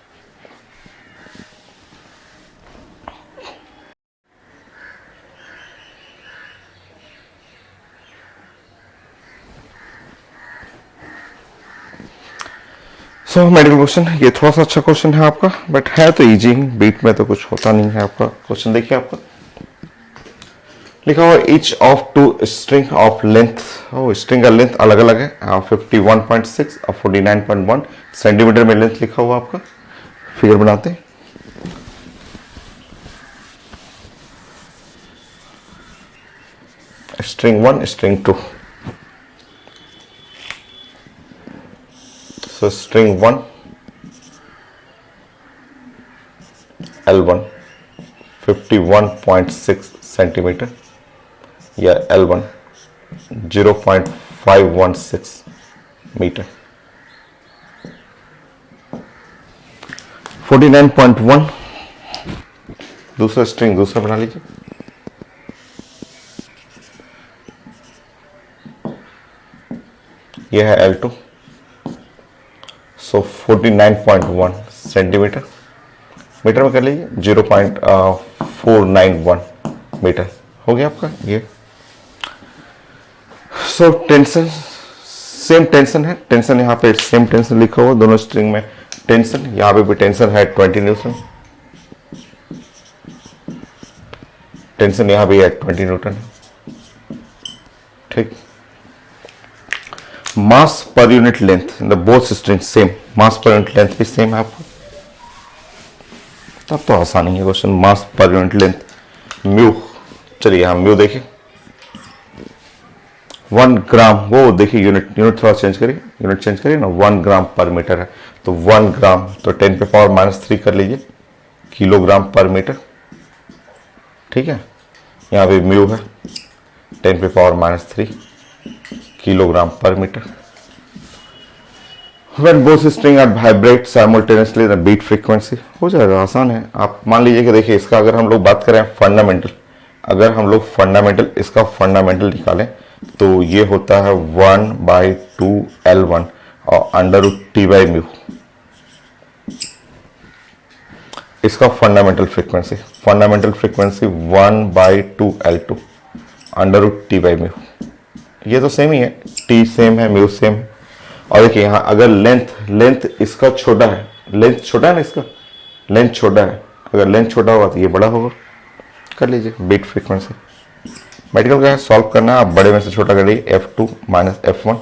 सो मेडिकल क्वेश्चन, ये थोड़ा सा अच्छा क्वेश्चन है आपका, बट है तो इजी ही, बीट में तो कुछ होता नहीं है आपका। क्वेश्चन देखिए, आपका लिखा हुआ each of 2 string of length, string का लेंथ अलग अलग है, 51.6 और 49.1 सेंटीमीटर में लेंथ लिखा हुआ आपका। फिगर बनाते हैं, string 1, string 2, so string 1 L1 51.6 centimetre, या L1 0.516 मीटर, 49.1 दूसरा स्ट्रिंग दूसरा बना लीजिए, यह है L2, सो 49.1 सेंटीमीटर, मीटर में कर लीजिए 0.491 मीटर हो गया आपका ये। सो टेंशन, सेम टेंशन है, टेंशन यहाँ पे सेम टेंशन लिखा हुआ, दोनों स्ट्रिंग में टेंशन, यहाँ पे भी टेंशन है 20 न्यूटन, टेंशन यहाँ भी है 20 न्यूटन, ठीक। Mass per unit length in the both string same, mass per unit length भी सेम है आपको, तब तो आसान ही है क्वेश्चन। मास पर यूनिट लेंथ म्यू, चलिए हम म्यू देखिए 1 ग्राम, वो देखिए यूनिट थोड़ा चेंज करिए, यूनिट चेंज करिए ना, 1 ग्राम पर मीटर है, तो 1 ग्राम तो 10 पे पावर -3 कर लीजिए किलोग्राम पर मीटर, ठीक है। यहाँ पे म्यू है 10 पे पावर -3 किलोग्राम पर metre. When both string are vibrate simultaneously the beat frequency, हो जाएगा, आसान है। आप मान लीजिए कि देखिए इसका अगर हम लोग बात करें फंडामेंटल, अगर हम लोग फंडामेंटल इसका फंडामेंटल निकालें तो ये होता है 1/2L1 और √T/μ, इसका फंडामेंटल फ्रीक्वेंसी 1/2L2 √T/μ, ये तो सेम ही है, T सेम है, म्यू सेम है। और देखिए यहाँ अगर लेंथ इसका छोटा है, लेंथ छोटा है ना, इसका लेंथ छोटा है, अगर लेंथ छोटा होगा तो ये बड़ा होगा, कर लीजिए बीट फ्रीक्वेंसी। मेडिकल का है, सॉल्व करना है, आप बड़े में से छोटा कर लीजिए F2 - F1,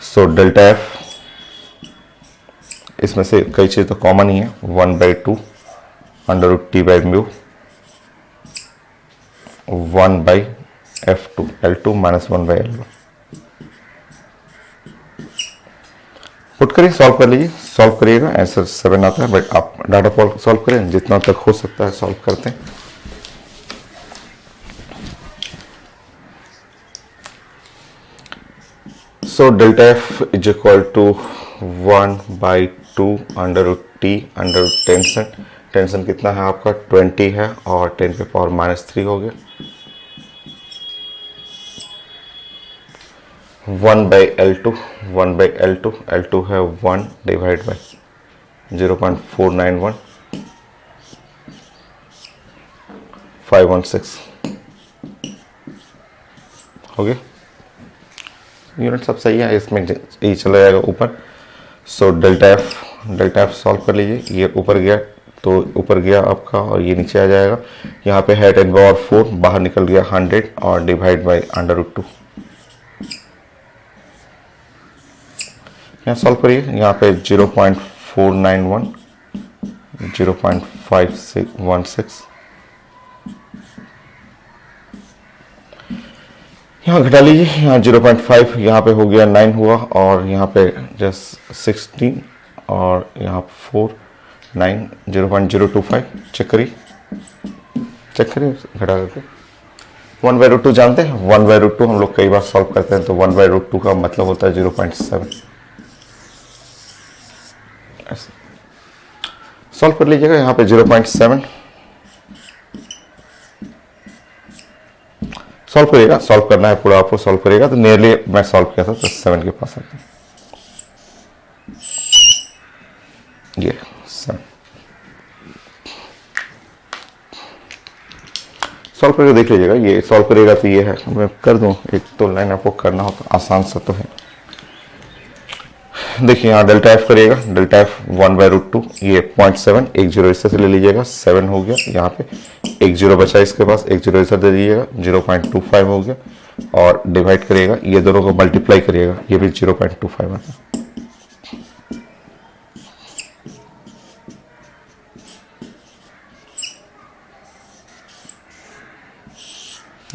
सो डेल्टा F, इसमें से कई चीज़ तो कॉमन ही है, 1/2 √T/μ 1/F2 L2 - 1/L1, put करिए, सॉल्व कर लीजिए, सॉल्व करिएगा, आंसर 7 आता है, बट आप डाटा सॉल्व करें, जितना तक हो सकता है सॉल्व करते हैं। So delta F is equal to 1/2 √T tension, tension कितना है आपका 20 है और 10 पे पावर -3 हो गया, 1/L2 L2 है 1 डिवाइड बाई 0.491 516 हो गया, यूनिट सब सही है, इसमें यही चला जाएगा ऊपर। सो डेल्टा एफ सॉल्व कर लीजिए, ये ऊपर गया तो ऊपर गया आपका और ये नीचे आ जाएगा, यहाँ पे है 10⁴, बाहर निकल गया 100 और डिवाइड बाई √2, यहाँ सॉल्व करिए, यहाँ पे 0.491 0.516 यहाँ घटा लीजिए, यहाँ 0.5, यहाँ पे हो गया 9 हुआ और यहाँ पे जस्ट 16 और यहाँ 4 9 0.025, चेक करिए घटा करके 1/√2 जानते हैं, 1/√2 हम लोग कई बार सॉल्व करते हैं, तो 1/√2 का मतलब होता है 0.7, सॉल्व कर लीजिएगा, यहाँ पे 0.7 सॉल्व करिएगा, सॉल्व करना है पूरा आपको, सॉल्व करिएगा तो नियरली मैं सॉल्व किया था तो 7 के पास आता है, ये 7 सॉल्व करके देख लीजिएगा, ये सॉल्व करिएगा तो ये है, मैं कर दूं, एक तो लाइन आपको करना हो तो आसान सा तो है। देखिए यहाँ डेल्टा एफ करिएगा, डेल्टा एफ 1/√2, ये 0.7, एक जीरो इससे से ले लीजिएगा, 7 हो गया, यहाँ पे एक जीरो बचा इसके पास, एक जीरो इधर दे दीजिएगा, 0.25 हो गया और डिवाइड करिएगा, ये दोनों को मल्टीप्लाई करिएगा, ये भी 0.25 आता है।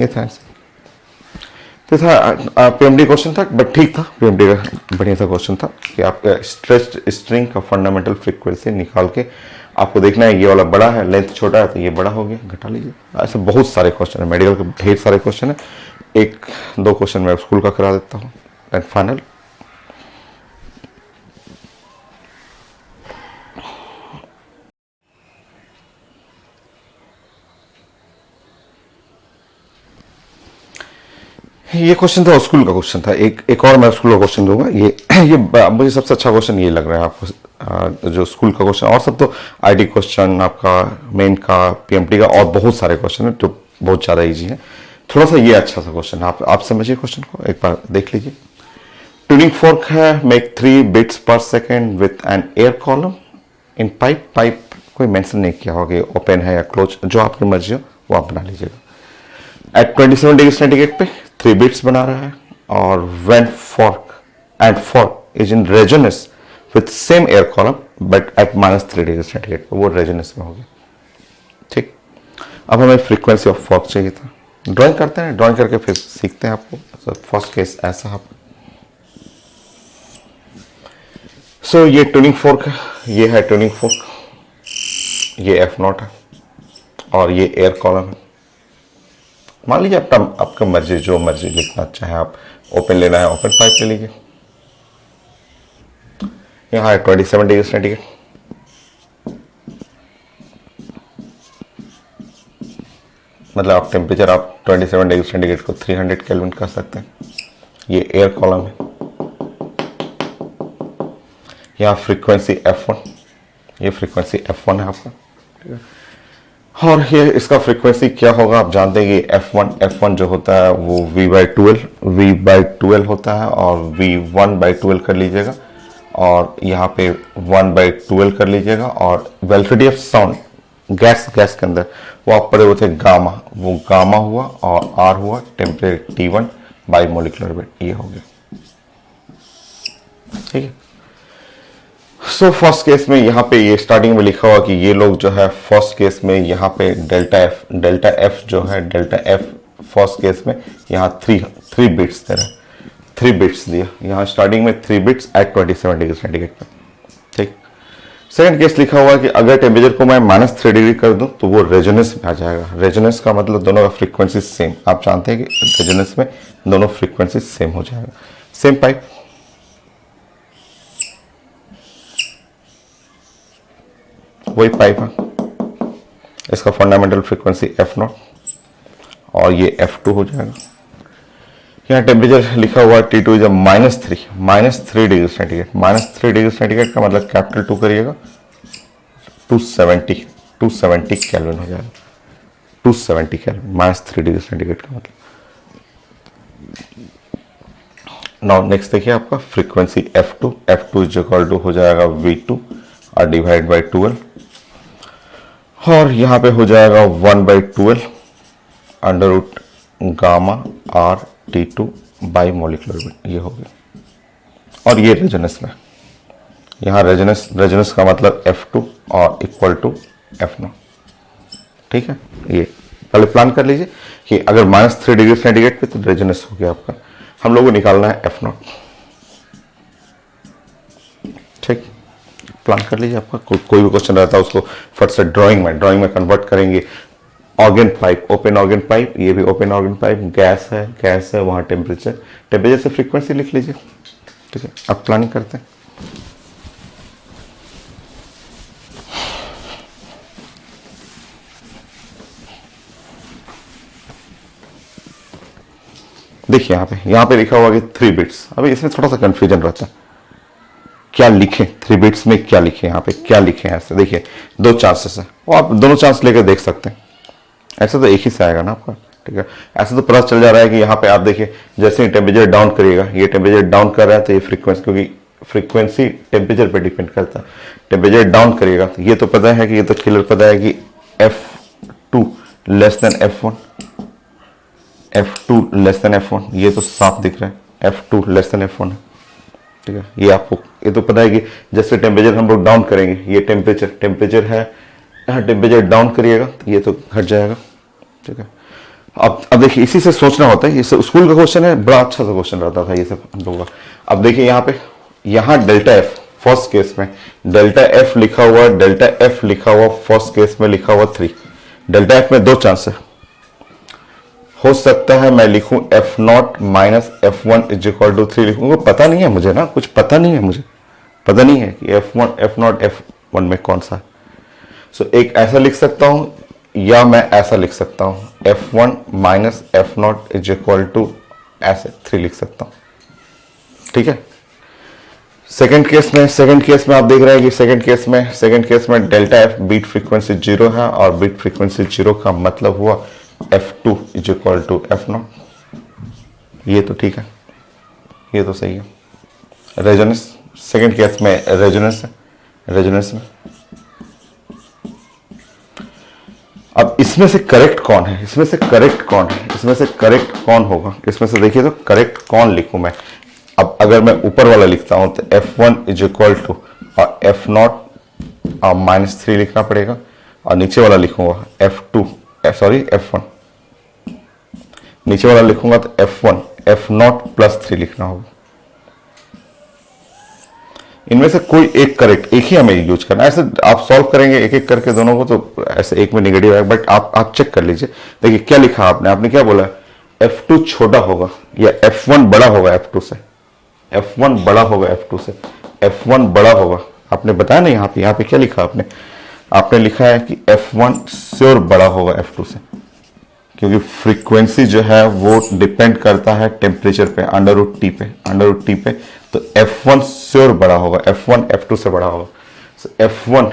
ये था तो था पीएमडी क्वेश्चन था, बट ठीक था, पीएमडी का बढ़िया सा क्वेश्चन था कि आपका स्ट्रेच्ड स्ट्रिंग का फंडामेंटल फ्रीक्वेंसी निकाल के आपको देखना है, ये वाला बड़ा है, लेंथ छोटा है तो ये बड़ा हो गया, घटा लीजिए। ऐसे बहुत सारे क्वेश्चन है, मेडिकल के ढेर सारे क्वेश्चन है, एक दो क्वेश्चन मैं स्कूल का करा देता हूँ एंड फाइनल। ये क्वेश्चन था स्कूल का क्वेश्चन था, एक और मैं स्कूल का क्वेश्चन दूंगा, ये मुझे सबसे अच्छा क्वेश्चन ये लग रहा है आपको, जो स्कूल का क्वेश्चन, और सब तो आईटी क्वेश्चन आपका मेन का पीएमटी का और बहुत सारे क्वेश्चन है जो बहुत ज़्यादा इजी है, थोड़ा सा ये अच्छा सा क्वेश्चन, आप समझिए क्वेश्चन को एक बार देख लीजिए। ट्यूनिंग फोर्क है, make 3 bits per second with an air column in pipe. Pipe कोई मेंशन नहीं किया होगा, ओपन है या क्लोज, जो आपकी मर्जी हो वो आप बना लीजिएगा। एट 27 डिग्री सेंटीग्रेड पे 3 बिट्स बना रहा है, और when fork is in resonance with same air column but at -3 degree centigrade पे वो रेजोनेंस में होगी। ठीक, अब हमें फ्रीक्वेंसी ऑफ फॉर्क चाहिए था। ड्राइंग करते हैं, ड्राइंग करके फिर सीखते हैं आपको। फर्स्ट केस ऐसा आप ये ट्यूनिंग फोर्क है, ये है ट्यूनिंग फोर्क, ये F0 है और ये एयर कॉलम है। मान लीजिए आपका मर्जी, जो मर्जी लिखना चाहे आप, ओपन लेना है ओपन पाइप ले लीजिए। यहाँ है 27 डिग्री सेंटीग्रेड, मतलब आप टेम्परेचर आप 27 डिग्री सेंटीग्रेड को 300 केल्विन कर सकते हैं। ये एयर कॉलम है, यहाँ फ्रीक्वेंसी F1, ये फ्रीक्वेंसी F1 है आपका, ठीक है। और ये इसका फ्रीक्वेंसी क्या होगा आप जानते हैं कि F1 जो होता है वो V/12 होता है, और V1/12 कर लीजिएगा, और यहाँ पे 1/12 कर लीजिएगा। और वेलोसिटी ऑफ साउंड गैस के अंदर वो आप पढ़े हुए थे गामा, वो गामा हुआ, और R हुआ temperature T1 by molecular weight, ये हो गया। ठीक है। सो फर्स्ट केस में यहाँ पे ये स्टार्टिंग में लिखा हुआ कि ये लोग जो है फर्स्ट केस में यहाँ पे डेल्टा एफ जो है डेल्टा एफ फर्स्ट केस में यहाँ थ्री बिट्स दे रहा है, 3 बिट्स दिया यहाँ स्टार्टिंग में 3 बिट्स एट 27 डिग्री सेंटीग्रेड पे। ठीक, सेकंड केस लिखा हुआ है कि अगर टेम्परेचर को मैं -3 डिग्री कर दूं तो वो रेजोनेंस में आ जाएगा। रेजोनेंस का मतलब दोनों का फ्रीक्वेंसी सेम, आप जानते हैं कि रेजोनेंस में दोनों फ्रीक्वेंसी सेम हो जाएगा। सेम पाइप, वही पाइप है, इसका फंडामेंटल फ्रीक्वेंसी F0 और ये F2 हो जाएगा। यहाँ टेम्परेचर लिखा हुआ T2 is -3 degree centigrade. -3 degree centigrade का मतलब कैपिटल 2 करिएगा, 270 केल्विन हो जाएगा। 270 केल्विन -3 डिग्री सेंटीग्रेड का मतलब। नाउ नेक्स्ट देखिए आपका frequency F2 is equal to हो जाएगा V2 और डिवाइड बाई 12, और यहाँ पे हो जाएगा 1/12 under root gamma R T2 by molecular weight, ये हो गया। और ये रेजोनेंस में, यहाँ रेजोनेंस का मतलब F2 और इक्वल टू F0। ठीक है, ये पहले प्लान कर लीजिए कि अगर -3 डिग्री सेंटीग्रेड पे तो रेजोनेंस हो गया आपका, हम लोगों को निकालना है F0। ठीक, प्लान कर लीजिए। आपका कोई भी क्वेश्चन रहता है उसको फट से ड्राइंग में कन्वर्ट करेंगे। Organ pipe, open organ pipe, ये भी ओपन ऑर्गन पाइप, गैस है वहाँ टेम्परेचर से फ्रीक्वेंसी लिख लीजिए। ठीक है, अब प्लानिंग करते हैं। देखिए यहाँ पे लिखा हुआ कि 3 बिट्स। अभी इसमें थोड़ा सा कंफ्यूजन रहता है, क्या लिखें 3 बिट्स में, क्या लिखें यहाँ पे, क्या लिखें ऐसे। देखिए 2 चांसेस है, और आप दोनों चांस लेकर देख सकते हैं। ऐसा तो एक ही से आएगा ना आपका। ठीक है, ऐसा तो पता चल जा रहा है कि यहाँ पे आप देखिए जैसे ही टेम्परेचर डाउन करिएगा, ये टेम्परेचर डाउन कर रहा है तो ये फ्रीक्वेंसी, क्योंकि फ्रीक्वेंसी टेम्परेचर पे डिपेंड करता है। टेम्परेचर डाउन करिएगा तो ये तो पता है कि ये तो क्लियर पता है कि F2 less than F1, F2 less than F1, ये तो साफ दिख रहा है F2 लेस देन F1 है। ठीक है, ये आपको ये तो पता है कि जैसे टेम्परेचर हम लोग डाउन करेंगे, ये टेम्परेचर है, यहाँ टेम्परेचर डाउन करिएगा तो ये तो घट जाएगा। ठीक है, अब देखिए इसी से सोचना होता है। ये स्कूल का क्वेश्चन है, बड़ा अच्छा सा क्वेश्चन रहता था ये सब हम लोगों का। अब देखिए यहाँ डेल्टा एफ फर्स्ट केस में डेल्टा एफ लिखा हुआ फर्स्ट केस में लिखा हुआ 3। डेल्टा एफ में 2 चांस है, हो सकता है मैं लिखूं F0 minus F1 is equal to 3 लिखूंगा। पता नहीं है मुझे ना, कुछ पता नहीं है मुझे, पता नहीं है कि F0 F1 में कौन सा है। सो एक ऐसा लिख सकता हूं, या मैं ऐसा लिख सकता हूं F1 minus F0 is equal to ऐसे 3 लिख सकता हूं। ठीक है, सेकंड केस में आप देख रहे हैं कि सेकंड केस में डेल्टा एफ बीट फ्रीक्वेंसी 0 है, और बीट फ्रीक्वेंसी 0 का मतलब हुआ F2 is equal to F0। ये तो ठीक है, ये तो सही है। रेजोनेंस, सेकंड केस में रेजोनेंस है, रेजोनेंस में। अब इसमें से करेक्ट कौन है, इसमें से करेक्ट कौन है, इसमें से करेक्ट कौन होगा, इसमें से देखिए तो करेक्ट कौन लिखूं मैं। अब अगर मैं ऊपर वाला लिखता हूं तो F1 इज इक्वल टू और F0 -3 लिखना पड़ेगा, और नीचे वाला लिखूंगा F2 सॉरी F1, नीचे वाला लिखूंगा तो F1 F0 +3 लिखना होगा। इनमें से कोई एक करेक्ट, एक ही हमें यूज करना है। ऐसे आप सॉल्व करेंगे एक एक करके दोनों को तो ऐसे एक में नेगेटिव है, बट आप चेक कर लीजिए। देखिए क्या लिखा आपने, आपने क्या बोला, F2 छोटा होगा या F1 बड़ा होगा F2 से, F1 बड़ा होगा F2 से, F1 बड़ा होगा। आपने बताया ना यहाँ पे क्या लिखा आपने, आपने लिखा है कि F1 श्योर बड़ा होगा F2 से, क्योंकि फ्रीक्वेंसी जो है वो डिपेंड करता है टेम्परेचर पे, √T पे, √T पे। तो F1 श्योर बड़ा होगा, F1 F2 से बड़ा होगा। so F1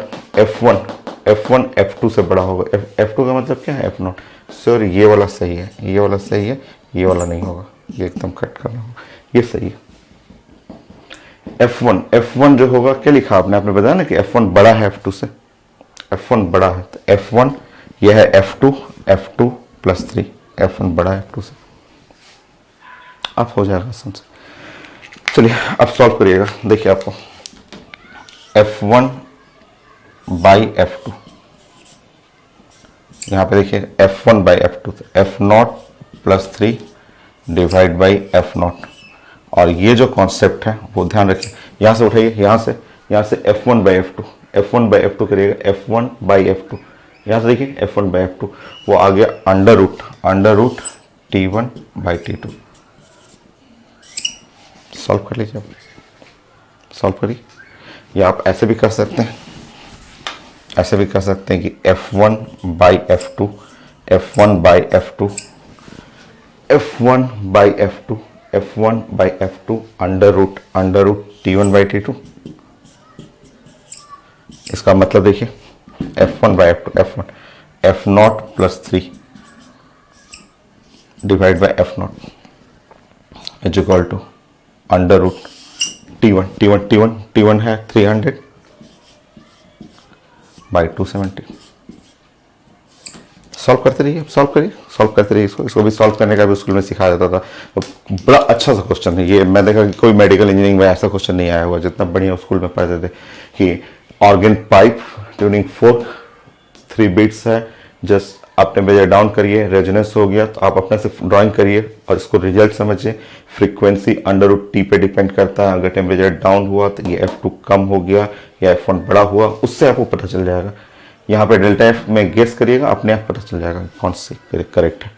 F2 से बड़ा होगा। F2 का मतलब क्या है, F0 श्योर। ये वाला सही है, ये वाला सही है, ये वाला नहीं होगा, ये एकदम कट करना होगा, ये सही है। F1 जो होगा क्या लिखा आपने, आपने बताया ना कि F1 बड़ा है F2 से, F1 बड़ा है तो F1 यह है F2 +3, F1 बड़ा है F2 से। अब हो जाएगा समझ। चलिए अब सॉल्व करिएगा। देखिए आपको F1 बाई F2, यहाँ पे देखिए F1 बाई F2 तो F0 +3 डिवाइड बाई F0, और ये जो कॉन्सेप्ट है वो ध्यान रखिए। यहाँ से उठाइए, यहाँ से F1 बाई F2 करिएगा, F1 बाई F2। यहाँ से देखिए F1 बाई F2 वो आ गया under root T1 by T2। Solve कर लीजिए, सॉल्व करिए। या आप ऐसे भी कर सकते हैं, ऐसे भी कर सकते हैं कि F1 by F2, F1 by F2, F1 by F2, F1 by F2 under root T1 by T2। इसका मतलब देखिए F1 by F2, F0 +3 divide by F0 is equal to under root T1 है 300 बाई 270। सॉल्व करते रहिए, solve करते रहिए। इसको भी सॉल्व करने का भी स्कूल में सिखाया जाता था। तो बड़ा अच्छा सा क्वेश्चन है ये। मैं देखा कि कोई मेडिकल इंजीनियरिंग में ऐसा क्वेश्चन नहीं आया हुआ जितना बढ़िया स्कूल में पढ़ते थे कि organ pipe tuning fork 3 beats है, जस्ट आपने मेजर डाउन करिए, रेजोनेंस हो गया तो आप अपने से ड्राइंग करिए और इसको रिजल्ट समझिए। फ्रीक्वेंसी √T पे डिपेंड करता है, अगर टेम्परेचर डाउन हुआ तो ये F2 कम हो गया या F1 बड़ा हुआ, उससे आपको पता चल जाएगा। यहाँ पे डेल्टा F में गेस करिएगा, अपने आप पता चल जाएगा कौन सी करेक्ट है।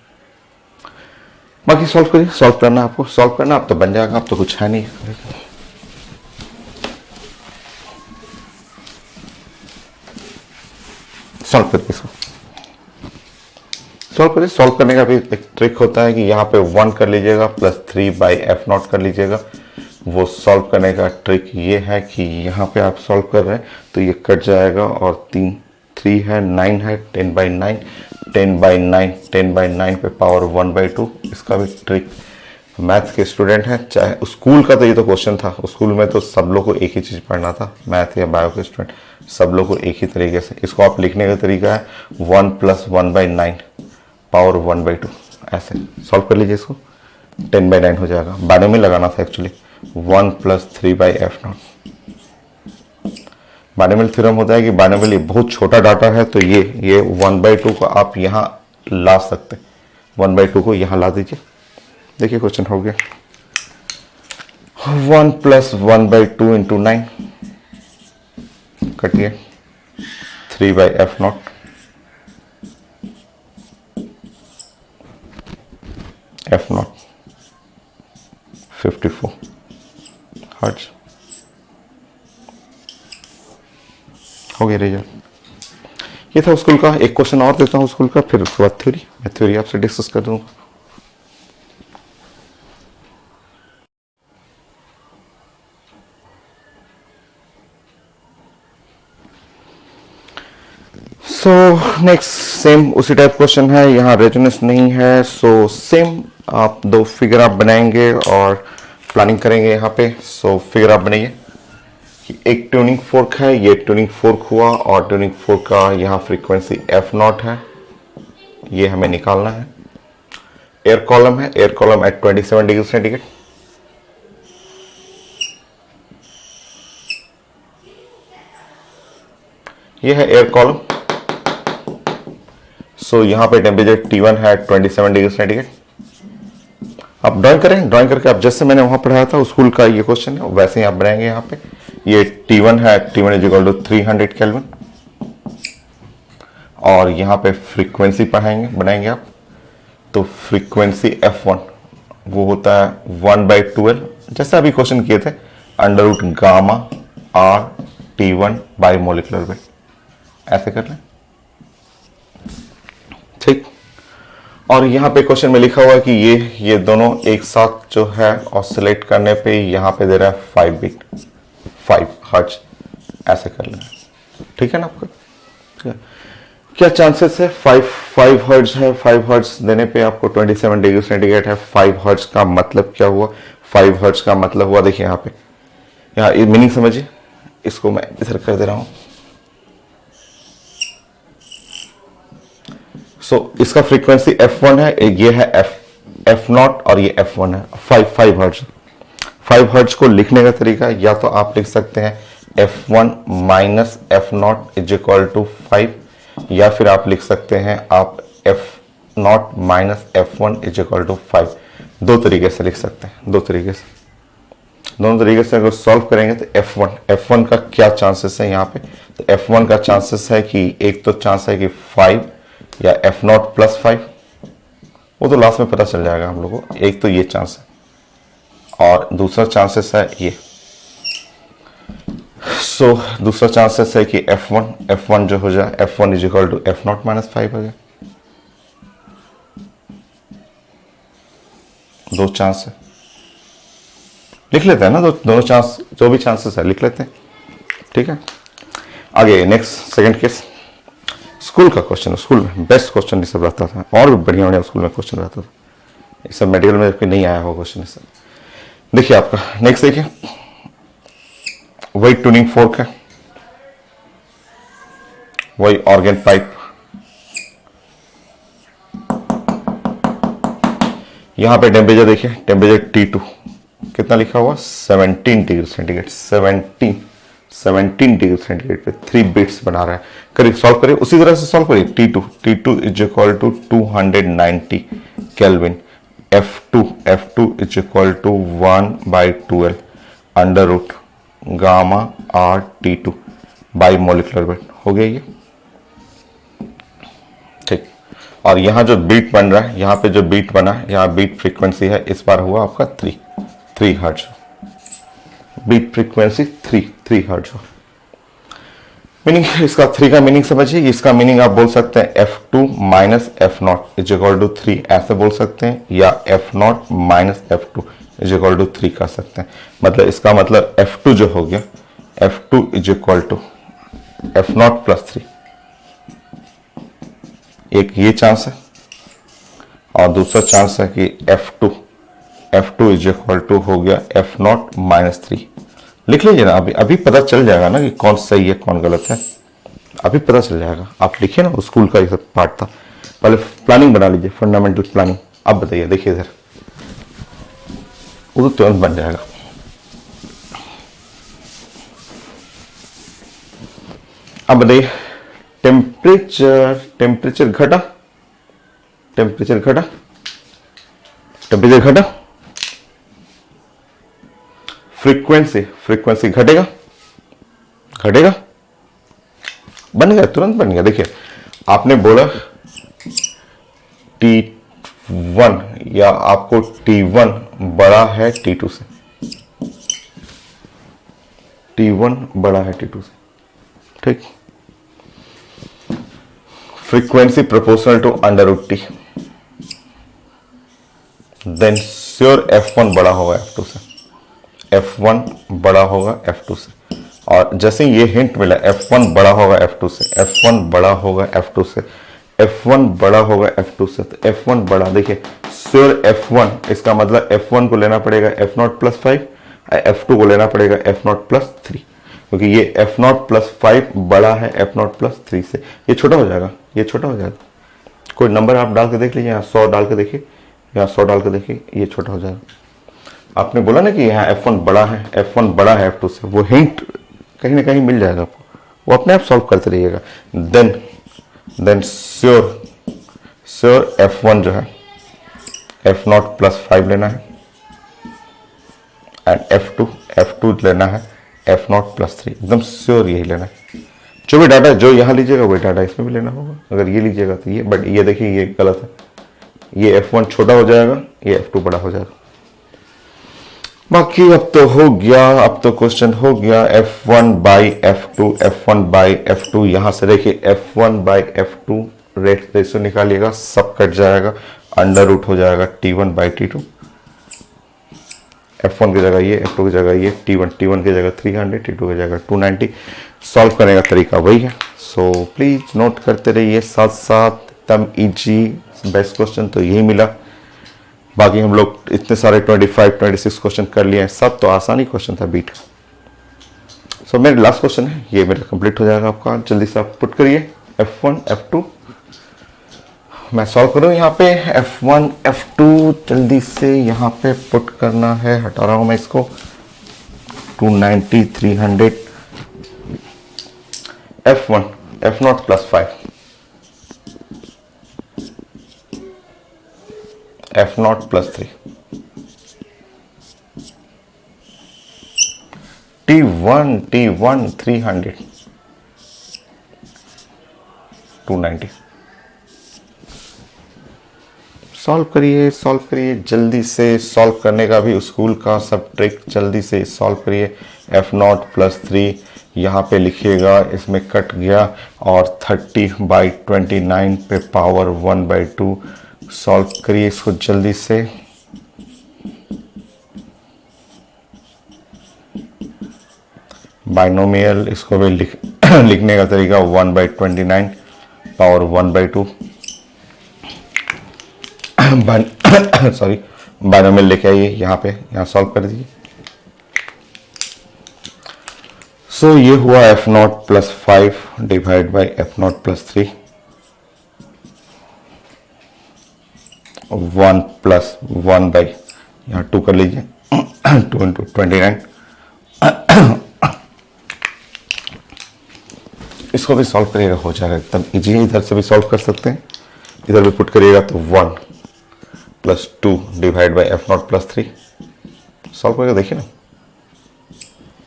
बाकी सॉल्व करिए, सॉल्व करना आपको, सॉल्व करना आप तो बन जाएगा, आप तो कुछ है नहीं। सॉल्व करिए इसको, सॉल्व करने का भी एक ट्रिक होता है कि यहाँ पे 1 कर लीजिएगा +3 बाई F0 कर लीजिएगा। वो सॉल्व करने का ट्रिक ये है कि यहाँ पे आप सॉल्व कर रहे हैं तो ये कट जाएगा और 3 है 9 है 10 बाई 9 पे पावर 1/2। इसका भी ट्रिक, मैथ्स के स्टूडेंट हैं चाहे स्कूल का, तो ये तो क्वेश्चन था स्कूल में तो सब लोग को एक ही चीज़ पढ़ना था, मैथ या बायो के स्टूडेंट सब लोग को एक ही तरीके से। इसको आप लिखने का तरीका है 1 + 1/9 पावर 1/2, ऐसे सॉल्व कर लीजिए। इसको 10/9 हो जाएगा। बारे में लगाना था एक्चुअली 1 + 3 बाई F0। बार्नूमेल थ्योरम होता है कि बार्नूमेल ये बहुत छोटा डाटा है तो ये 1/2 को आप यहाँ ला सकते, 1/2 को यहाँ ला दीजिए। देखिए क्वेश्चन हो गया 1 + 1/2 × 9 कटिए 3 बाई F0 54 हर्ट्ज हो गया रिजल्ट। ये था स्कूल का। एक क्वेश्चन और देता हूँ स्कूल का, फिर उसके बाद थ्योरी, मैं थ्योरी आपसे डिस्कस कर दूंगा। सो नेक्स्ट सेम उसी टाइप क्वेश्चन है, यहाँ रेजोनेंस नहीं है। सो सेम आप 2 फिगर आप बनाएंगे और प्लानिंग करेंगे यहाँ पे। सो फिगर आप बनाइए कि एक ट्यूनिंग फोर्क है, ये ट्यूनिंग फोर्क हुआ और ट्यूनिंग फोर्क का यहाँ फ्रीक्वेंसी F0 है, ये हमें निकालना है। एयर कॉलम है, air column at 27 degree centigrade. ये है एयर कॉलम। सो यहाँ पे टेम्परेचर T1 है 27 डिग्री सेंटीग्रेड। आप ड्राइंग करें, ड्राइंग करके आप जैसे मैंने वहां पढ़ाया था स्कूल का ये क्वेश्चन है वैसे ही आप बनाएंगे। यहाँ पे ये T1 है, T1 is equal to 300 kelvin और यहाँ पे फ्रीक्वेंसी पढ़ाएंगे बनाएंगे आप। तो फ्रीक्वेंसी F1 वो होता है 1/12, जैसे अभी क्वेश्चन किए थे, under root gamma R T1 by molecular weight, ऐसे कर लें, ठीक। और यहाँ पे क्वेश्चन में लिखा हुआ है कि ये दोनों एक साथ जो है ऑसिलेट करने पे यहाँ पे दे रहा है 5 बीट, 5 हर्ट्ज, ऐसे कर लें, ठीक है ना आपको। क्या चांसेस है? 5 हर्ट्ज है, 5 हर्ट्ज देने पे आपको 27 डिग्री सेंटीग्रेड है। 5 हर्ट्ज का मतलब क्या हुआ? 5 हर्ट्ज का मतलब हुआ, देखिए यहाँ पे, यहाँ मीनिंग समझिए, इसको मैं इधर कर दे रहा हूं। सो इसका फ्रीक्वेंसी F1 है, ये है F0 और ये F1 है, 5 हर्ट्ज। 5 हर्ट्ज को लिखने का तरीका या तो आप लिख सकते हैं F1 minus F0 is equal to 5, या फिर आप लिख सकते हैं आप F0 minus F1 is equal to 5। दो तरीके से लिख सकते हैं, दोनों तरीके से अगर सॉल्व करेंगे तो F1 का क्या चांसेस है यहाँ पे? तो F1 का चांसेस है कि एक तो चांस है कि 5 या F0 प्लस 5, वो तो लास्ट में पता चल जाएगा हम लोगों को। एक तो ये चांस है और दूसरा चांसेस है ये। सो दूसरा चांसेस है कि F1 जो हो जाए F1 is equal to F0 minus 5 हो जाए। दो चांस है, लिख लेते हैं ना, दोनों चांस, जो भी चांसेस है लिख लेते हैं, ठीक है। आगे नेक्स्ट सेकंड केस, स्कूल का क्वेश्चन, स्कूल में बेस्ट क्वेश्चन ये सब रहता था, और भी बढ़िया स्कूल में क्वेश्चन रहता था, ये सब मेडिकल में नहीं आया हुआ क्वेश्चन सब। देखिए आपका नेक्स्ट देखिए, वही ट्यूनिंग फोर्क है, वही ऑर्गन पाइप, यहां पे टेम्परेचर देखिए, टेम्परेचर T2 कितना लिखा हुआ? 17 डिग्री सेंटीग्रेड, 17 डिग्री सेंटीग्रेड पे 3 बिट्स बना रहा है। करिए सॉल्व करिए, उसी तरह से सॉल्व करिए। T2 is equal to 290 kelvin, F2 is equal to 1/12 under root gamma R T2 by molecular weight, हो गया ये, ठीक। और यहां जो बीट बन रहा है, यहां पे जो बीट बना है, यहां बीट फ्रीक्वेंसी है, इस बार हुआ आपका 3 hertz, beat frequency 3 hertz. Meaning इसका 3 का मीनिंग समझिए, इसका मीनिंग आप बोल सकते हैं F2 minus F0 is equal to 3, ऐसे बोल सकते हैं, या F0 minus F2 is equal to 3 कर सकते हैं। मतलब इसका मतलब F2 जो हो गया, F2 is equal to F0 plus 3, एक ये चांस है, और दूसरा चांस है कि F2 इज इक्वल टू हो गया F0 माइनस 3। लिख लीजिए ना, अभी पता चल जाएगा ना कि कौन सही है कौन गलत है, अभी पता चल जाएगा। आप लिखिए ना, स्कूल का ये सब पार्ट था, पहले प्लानिंग बना लीजिए, फंडामेंटल प्लानिंग। अब बताइए, देखिए इधर, वो तो तुरंत बन जाएगा। अब बताइए, टेम्परेचर घटा, फ्रीक्वेंसी घटेगा, बन गया, तुरंत बन गया। देखिए आपने बोला T1 या आपको T1 बड़ा है T2 से, T1 बड़ा है T2 से, ठीक। Frequency proportional to under root T, then sure F1 बड़ा होगा F2 से, F1 बड़ा होगा F2 से। और जैसे ये हिंट मिला, F1 बड़ा होगा F2 से, F1 बड़ा होगा F2 से, F1 बड़ा होगा F2 से, तो F1 बड़ा, देखिए श्योर F1, इसका मतलब F1 को लेना पड़ेगा F0+5, F2 को लेना पड़ेगा F0+3, क्योंकि ये F0+5 बड़ा है F0+3 से। ये छोटा हो जाएगा, ये छोटा हो जाएगा। कोई नंबर आप डाल के देख लीजिए, यहाँ 100 डाल के देखिए, यहाँ 100 डाल के देखिए, ये छोटा हो जाएगा। आपने बोला ना कि यहाँ F1 बड़ा है, F1 बड़ा है F2 से, वो हिंट कहीं ना कहीं मिल जाएगा आपको, वो अपने आप सॉल्व करते रहिएगा। देन श्योर F1 जो है F0+5 लेना है, एंड F2 लेना है F0+3, एकदम श्योर यही लेना है। जो भी डाटा जो यहाँ लीजिएगा वही डाटा इसमें भी लेना होगा। अगर ये लीजिएगा तो ये, बट ये देखिए ये गलत है, ये F1 छोटा हो जाएगा, ये F2 बड़ा हो जाएगा। बाकी अब तो हो गया, अब तो क्वेश्चन हो गया। F1/F2, F1/F2, यहां से देखिए F1/F2 रेशो निकालिएगा, सब कट जाएगा, अंडर रूट हो जाएगा T1/T2। F1 की जगह ये, F2 की जगह ये, T1 की जगह 300, T2 की जगह 290। सॉल्व करने का तरीका वही है, सो प्लीज नोट करते रहिए साथ साथ। एकदम इजी बेस्ट क्वेश्चन तो यही मिला। बाकी हम लोग इतने सारे 25-26 क्वेश्चन कर लिए हैं, सब तो आसानी क्वेश्चन था बीट का। सो मेरे लास्ट क्वेश्चन है, ये मेरा कंप्लीट हो जाएगा आपका। जल्दी से आप पुट करिए F1 F2, मैं सॉल्व करूं यहाँ पे F1 F2, जल्दी से यहाँ पे पुट करना है। हटा रहा हूं मैं इसको, 290 300 F1 F0+5, F0+3, T1 300 290। Solve करिए जल्दी से। सॉल्व करने का भी स्कूल का सब ट्रिक, जल्दी से सॉल्व करिए। F0+3 यहाँ पे लिखिएगा, इसमें कट गया, और 30/29 पे पावर 1/2। सॉल्व करिए इसको जल्दी से। बाइनोमियल, इसको भी लिखने का तरीका 1/29 पावर 1/2। सॉरी, बाइनोमियल लेके आइए यहाँ पे, यहाँ सॉल्व कर दीजिए। सो ये हुआ F0+5 divide by F0+3, 1+1 by, यहाँ 2 कर लीजिए, 2 × 29। इसको भी सॉल्व करिएगा, हो जाएगा एकदम इजी है। इधर से भी सॉल्व कर सकते हैं, इधर भी पुट करिएगा तो 1+2 डिवाइड बाई F0+3। सॉल्व करके देखिए ना,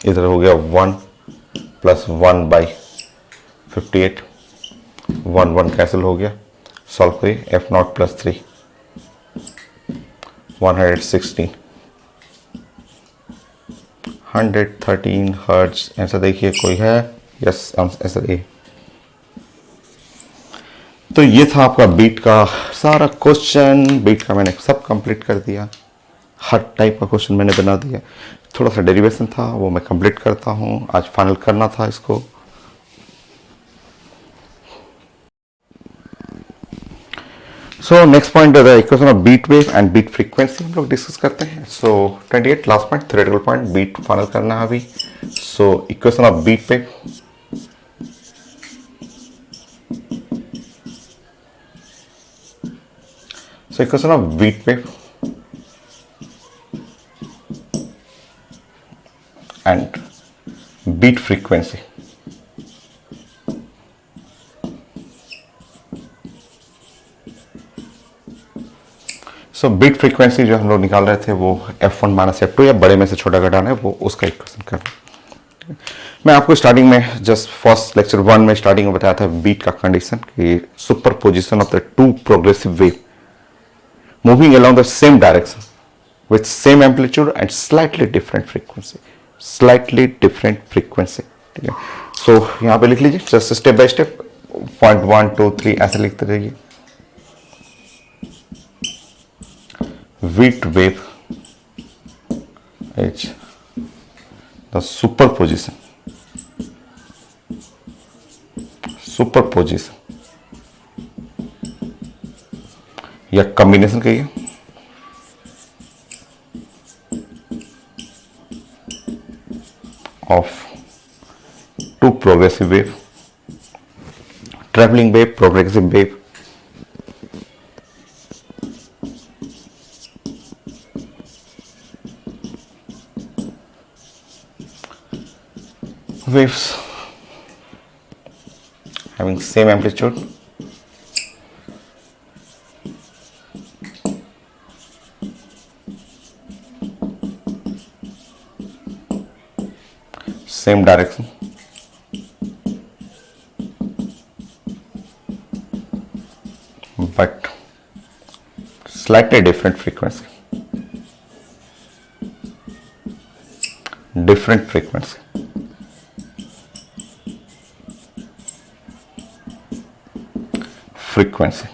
इधर हो गया 1+1/58, 1 कैंसिल हो गया। सॉल्व करिए F0+3, 116 113 हर्ट्ज। ऐसा देखिए कोई है, यस ऐसा ये। तो ये था आपका बीट का सारा क्वेश्चन। बीट का मैंने सब कंप्लीट कर दिया, हर टाइप का क्वेश्चन मैंने बना दिया। थोड़ा सा डेरिवेशन था वो मैं कंप्लीट करता हूँ, आज फाइनल करना था इसको। So next point equation of beat wave and beat frequency हम लोग डिस्कस करते हैं। So 28 last point, theoretical point, beat final करना है अभी। So equation of beat wave, so equation of beat wave and beat frequency. So beat frequency जो हम लोग निकाल रहे थे वो F1 - F2 या बड़े में से छोटा घटाना है, वो उसका इक्वेशन करना। मैं आपको स्टार्टिंग में जस्ट फर्स्ट लेक्चर 1 में स्टार्टिंग में बताया था बीट का कंडीशन कि super position of the two progressive wave moving along the same direction with same amplitude and slightly different frequency, ठीक है। सो यहाँ पे लिख लीजिए जस्ट स्टेप बाय स्टेप, 1 2 3 ऐसे लिखते रहिए। Beat wave is the superposition या कॉम्बिनेशन कहिए of two progressive wave, traveling wave, progressive wave. Waves having same amplitude, same direction, but slightly different frequency. Different frequency. Frequency.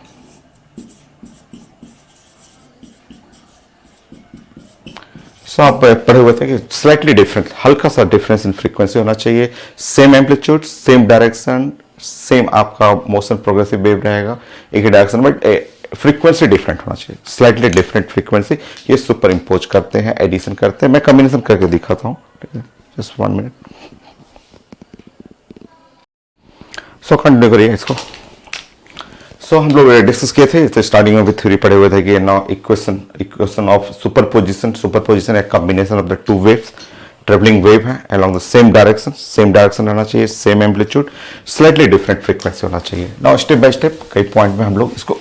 सो आप पढ़े हुए थे कि स्लाइटली डिफरेंट, हल्का सा डिफरेंस इन फ्रीक्वेंसी होना चाहिए, same amplitude, same direction, same आपका मोशन प्रोग्रेसिव वेव रहेगा एक ही डायरेक्शन, बट फ्रीक्वेंसी डिफरेंट होना चाहिए, स्लाइटली डिफरेंट फ्रीक्वेंसी। ये सुपर इम्पोज करते हैं, एडिशन करते हैं। मैं कॉम्बिनेशन करके दिखाता हूँ, ठीक है, जस्ट 1 मिनट। सो कंटिन्यू करिए इसको। सो हम लोग डिस्कस किए थे, तो स्टार्टिंग में भी थ्योरी पढ़े हुए थे कि नाउ इक्वेशन ऑफ सुपरपोजिशन एक combination of the two waves, travelling wave है अलोंग द सेम डायरेक्शन रहना चाहिए, same amplitude, slightly different frequency होना चाहिए। नाउ स्टेप बाय स्टेप कई पॉइंट में हम लोग इसको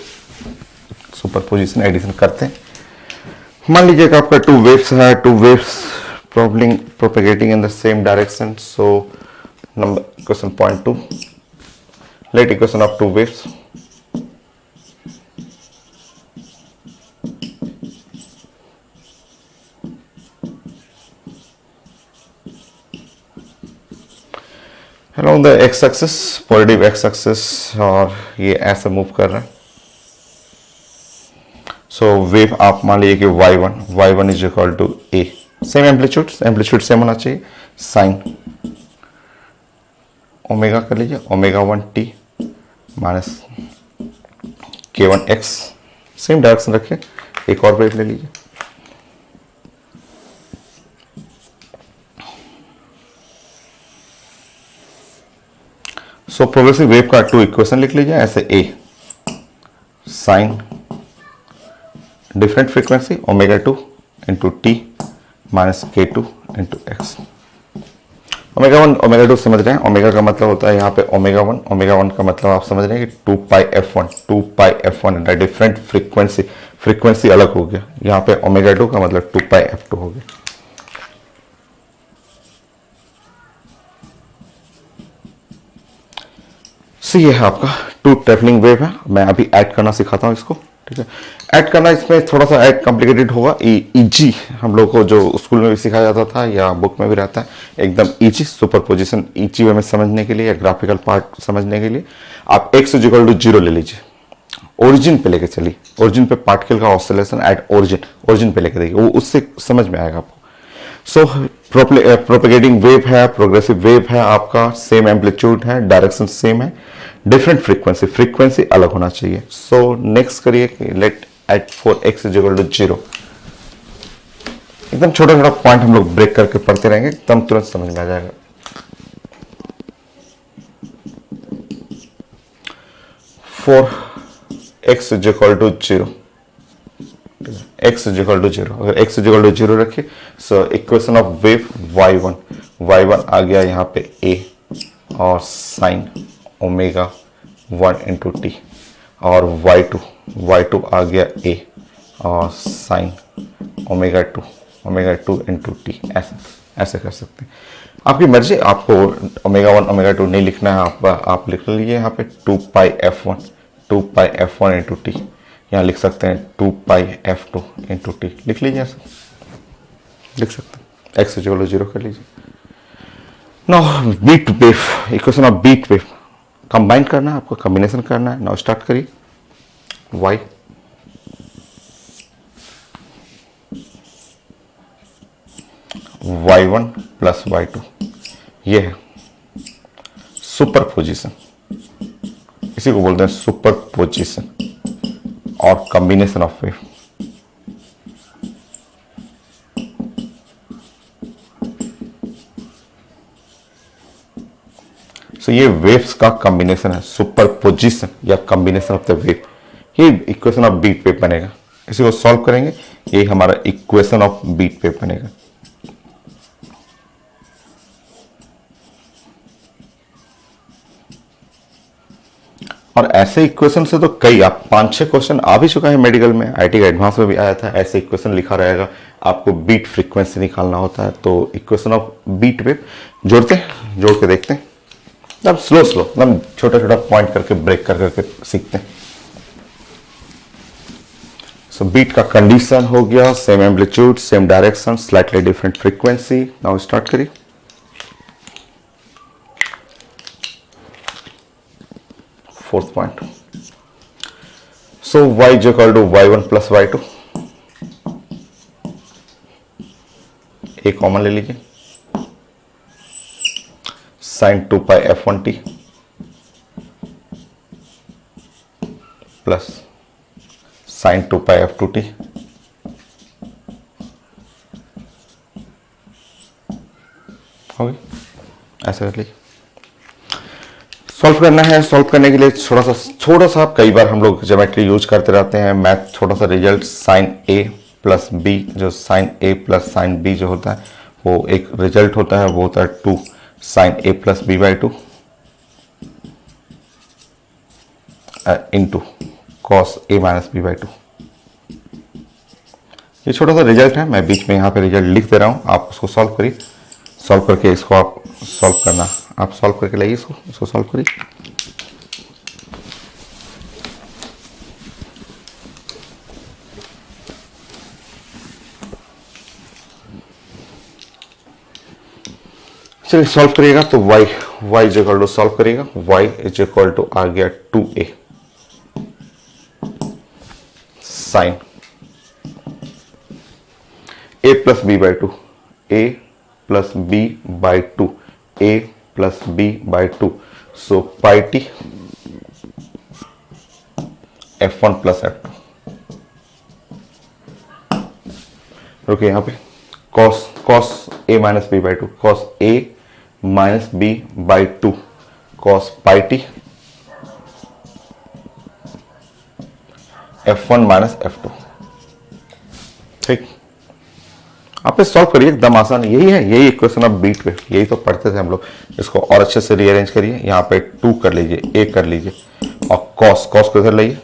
सुपरपोजिशन एडिशन करते हैं। मान लीजिए कि आपका टू वेव्स है, two waves propagating in the same direction. So number question point 2, let equation of two waves along the x axis, positive x axis, और ये ऐसे मूव कर रहा है। सो वेव आप मान लीजिए कि y1 is equal to a, same amplitude same होना चाहिए, साइन ओमेगा कर लीजिए, ω1t minus k1x, same direction रखिए। एक और वेव ले लीजिए, सो प्रोग्रेसिव वेव का टू इक्वेशन लिख लीजिए ऐसे, a sine different frequency ω2 into T minus k2 into X. ω1 ω2 समझ रहे हैं, ओमेगा का मतलब होता है यहाँ पे ω1 का मतलब आप समझ रहे हैं कि 2πf1 डिफरेंट फ्रीक्वेंसी अलग हो गया। यहाँ पे ω2 का मतलब 2πf2 हो गया। सो ये है आपका टू ट्रैवलिंग वेव है। मैं अभी ऐड करना सिखाता हूँ इसको, ठीक है। ऐड करना इसमें थोड़ा सा ऐड कॉम्प्लिकेटेड होगा। इजी हम लोग को जो स्कूल में भी सिखाया जाता था या बुक में भी रहता है, एकदम इजी सुपरपोजिशन, इजी वे में समझने के लिए या ग्राफिकल पार्ट समझने के लिए आप x इक्वल टू 0 ले लीजिए, ओरिजिन पे लेके चलिए, ओरिजिन पे पार्टिकल का ऑसिलेशन एट ओरिजिन पे लेके देखिए, वो उससे समझ में आएगा आपको। सो प्रोपेगेटिंग वेव है, प्रोग्रेसिव वेव है, आपका सेम एम्पलीट्यूड है, डायरेक्शन सेम है, डिफरेंट फ्रीक्वेंसी अलग होना चाहिए। सो नेक्स्ट करिए कि let at for x is equal to 0। एकदम छोटा छोटा पॉइंट हम लोग ब्रेक करके पढ़ते रहेंगे, एकदम तुरंत समझ में आ जाएगा। For x is equal to 0, x is equal to 0, अगर x इज इक्वल टू 0 रखिए, so equation of wave y1 आ गया यहाँ पे a और साइन ω1 इंटू टी, और y2 आ गया a और साइन ω2 इंटू टी। ऐसे कर सकते हैं, आपकी मर्जी। आपको ω1 ω2 नहीं लिखना है, आप लिख लीजिए यहाँ पे 2πf1 इंटू टी, यहाँ लिख सकते हैं 2πf2 इंटू टी, लिख लीजिए, ऐसा लिख सकते हैं। x इक्वल टू 0 कर लीजिए। Now beat wave, equation of beat wave combine करना है आपको, कॉम्बिनेशन करना है। नाउ स्टार्ट करिए। y y1 प्लस y2, ये है सुपरपोजिशन, इसी को बोलते हैं सुपरपोजिशन और कॉम्बिनेशन ऑफ वेव। सो ये वेव्स का कॉम्बिनेशन है, सुपरपोजिशन या कॉम्बिनेशन ऑफ द वेव, ये इक्वेशन ऑफ बीट वेव बनेगा। इसी को सॉल्व करेंगे, ये हमारा इक्वेशन ऑफ बीट वेव बनेगा। और ऐसे इक्वेशन से तो कई, आप 5-6 क्वेश्चन आ भी चुका है मेडिकल में, आईटी का एडवांस में भी आया था, ऐसे इक्वेशन लिखा रहेगा, आपको बीट फ्रीक्वेंसी निकालना होता है। तो इक्वेशन ऑफ बीट वेव जोड़ते हैं, जोड़ के देखते हैं, एकदम स्लो एकदम छोटा छोटा पॉइंट करके ब्रेक कर करके सीखते हैं। सो बीट का कंडीशन हो गया, same amplitude, same direction, slightly different frequency. Now start करिए। Fourth point, so y is equal to y1 plus y2, A common ले लीजिए, sine 2 pi f1t plus sine 2 pi f2t, हो गई। ऐसे कर लीजिए। सॉल्व करना है, सॉल्व करने के लिए थोड़ा सा कई बार हम लोग ज्योमेट्री यूज करते रहते हैं, मैथ थोड़ा सा result sign A plus B, जो sign A plus sine B जो होता है वो एक रिजल्ट होता है, वो होता है 2 sine A plus B by 2 into cos A minus B by 2। ये छोटा सा रिजल्ट है, मैं बीच में यहाँ पे रिजल्ट लिख दे रहा हूँ, आप उसको सॉल्व करिए। सॉल्व करके इसको आप सॉल्व करना, आप सॉल्व करके लाइए इसको सॉल्व करिए। चलिए सॉल्व करिएगा तो y is equal to, solve करिएगा y इज इक्वल टू आ गया 2a sine a plus B by 2, a plus B by 2, a plus B by 2, so pi T f1 plus f2। रुकिए यहाँ पे, cos a minus B by 2, cos a minus B by 2, cos pi T f1 minus f2। ठीक, आप solve करिए, एकदम आसान, यही है, यही इक्वेशन ऑफ बीट वेव, यही तो पढ़ते थे हम लोग। इसको और अच्छे से रीअरेंज करिए, यहाँ पे 2 कर लीजिए, a कर लीजिए, और cos को इधर लाइए,